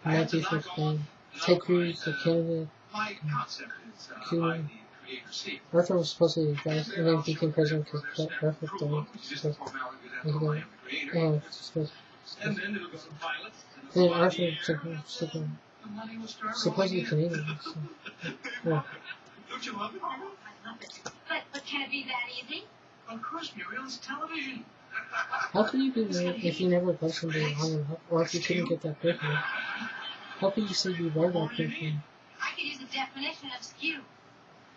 I Might have to be for knock off Spain. Ted Cruz, the candidate. my concept is Cuba. I, the creator, see. Arthur was supposed to be the guy, and then he became president because Arthur Prove died. up, it's just a formality that I am the creator. And And then it'll go to pilots. and then it'll Arthur fly took the air, took him. the money will start Supposedly rolling in. Canadian. So. They Yeah. love it. Don't you love it, Muriel? I love it. But can it be that easy? Of course, Muriel, it's television. How can you be married if you never love somebody long enough, or if you couldn't get that person? How can you say you love that person I could use a definition of skew.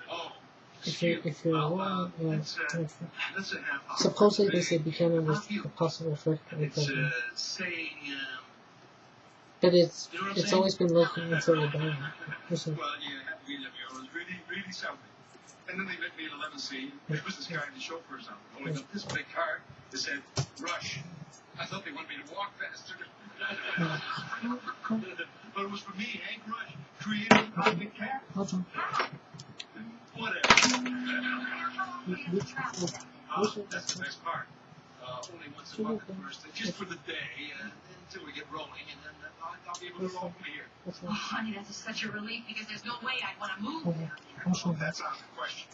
Oh, if you're wrong? that's a half. Supposedly they say Buchanan was a possible first It's president, saying. but it's You know what I'm it's saying? always been looking until they're done. Listen, Well, you have to read them, Muriel. It's really, really something. And then they met me at 11C. There was this guy in the chauffeur's office holding up this big card that said, "Rush." I thought they wanted me to walk faster. But it was for me, Hank Rush, creator of the cat. hold on. Whatever. That's the best part. Only once a month at first, just for the day, until we get rolling, and then I'll be able to roll from here. What's Oh, that? honey, that's such a relief because there's no way I'd want to move Okay. down there. I'm sorry. That's out of the question.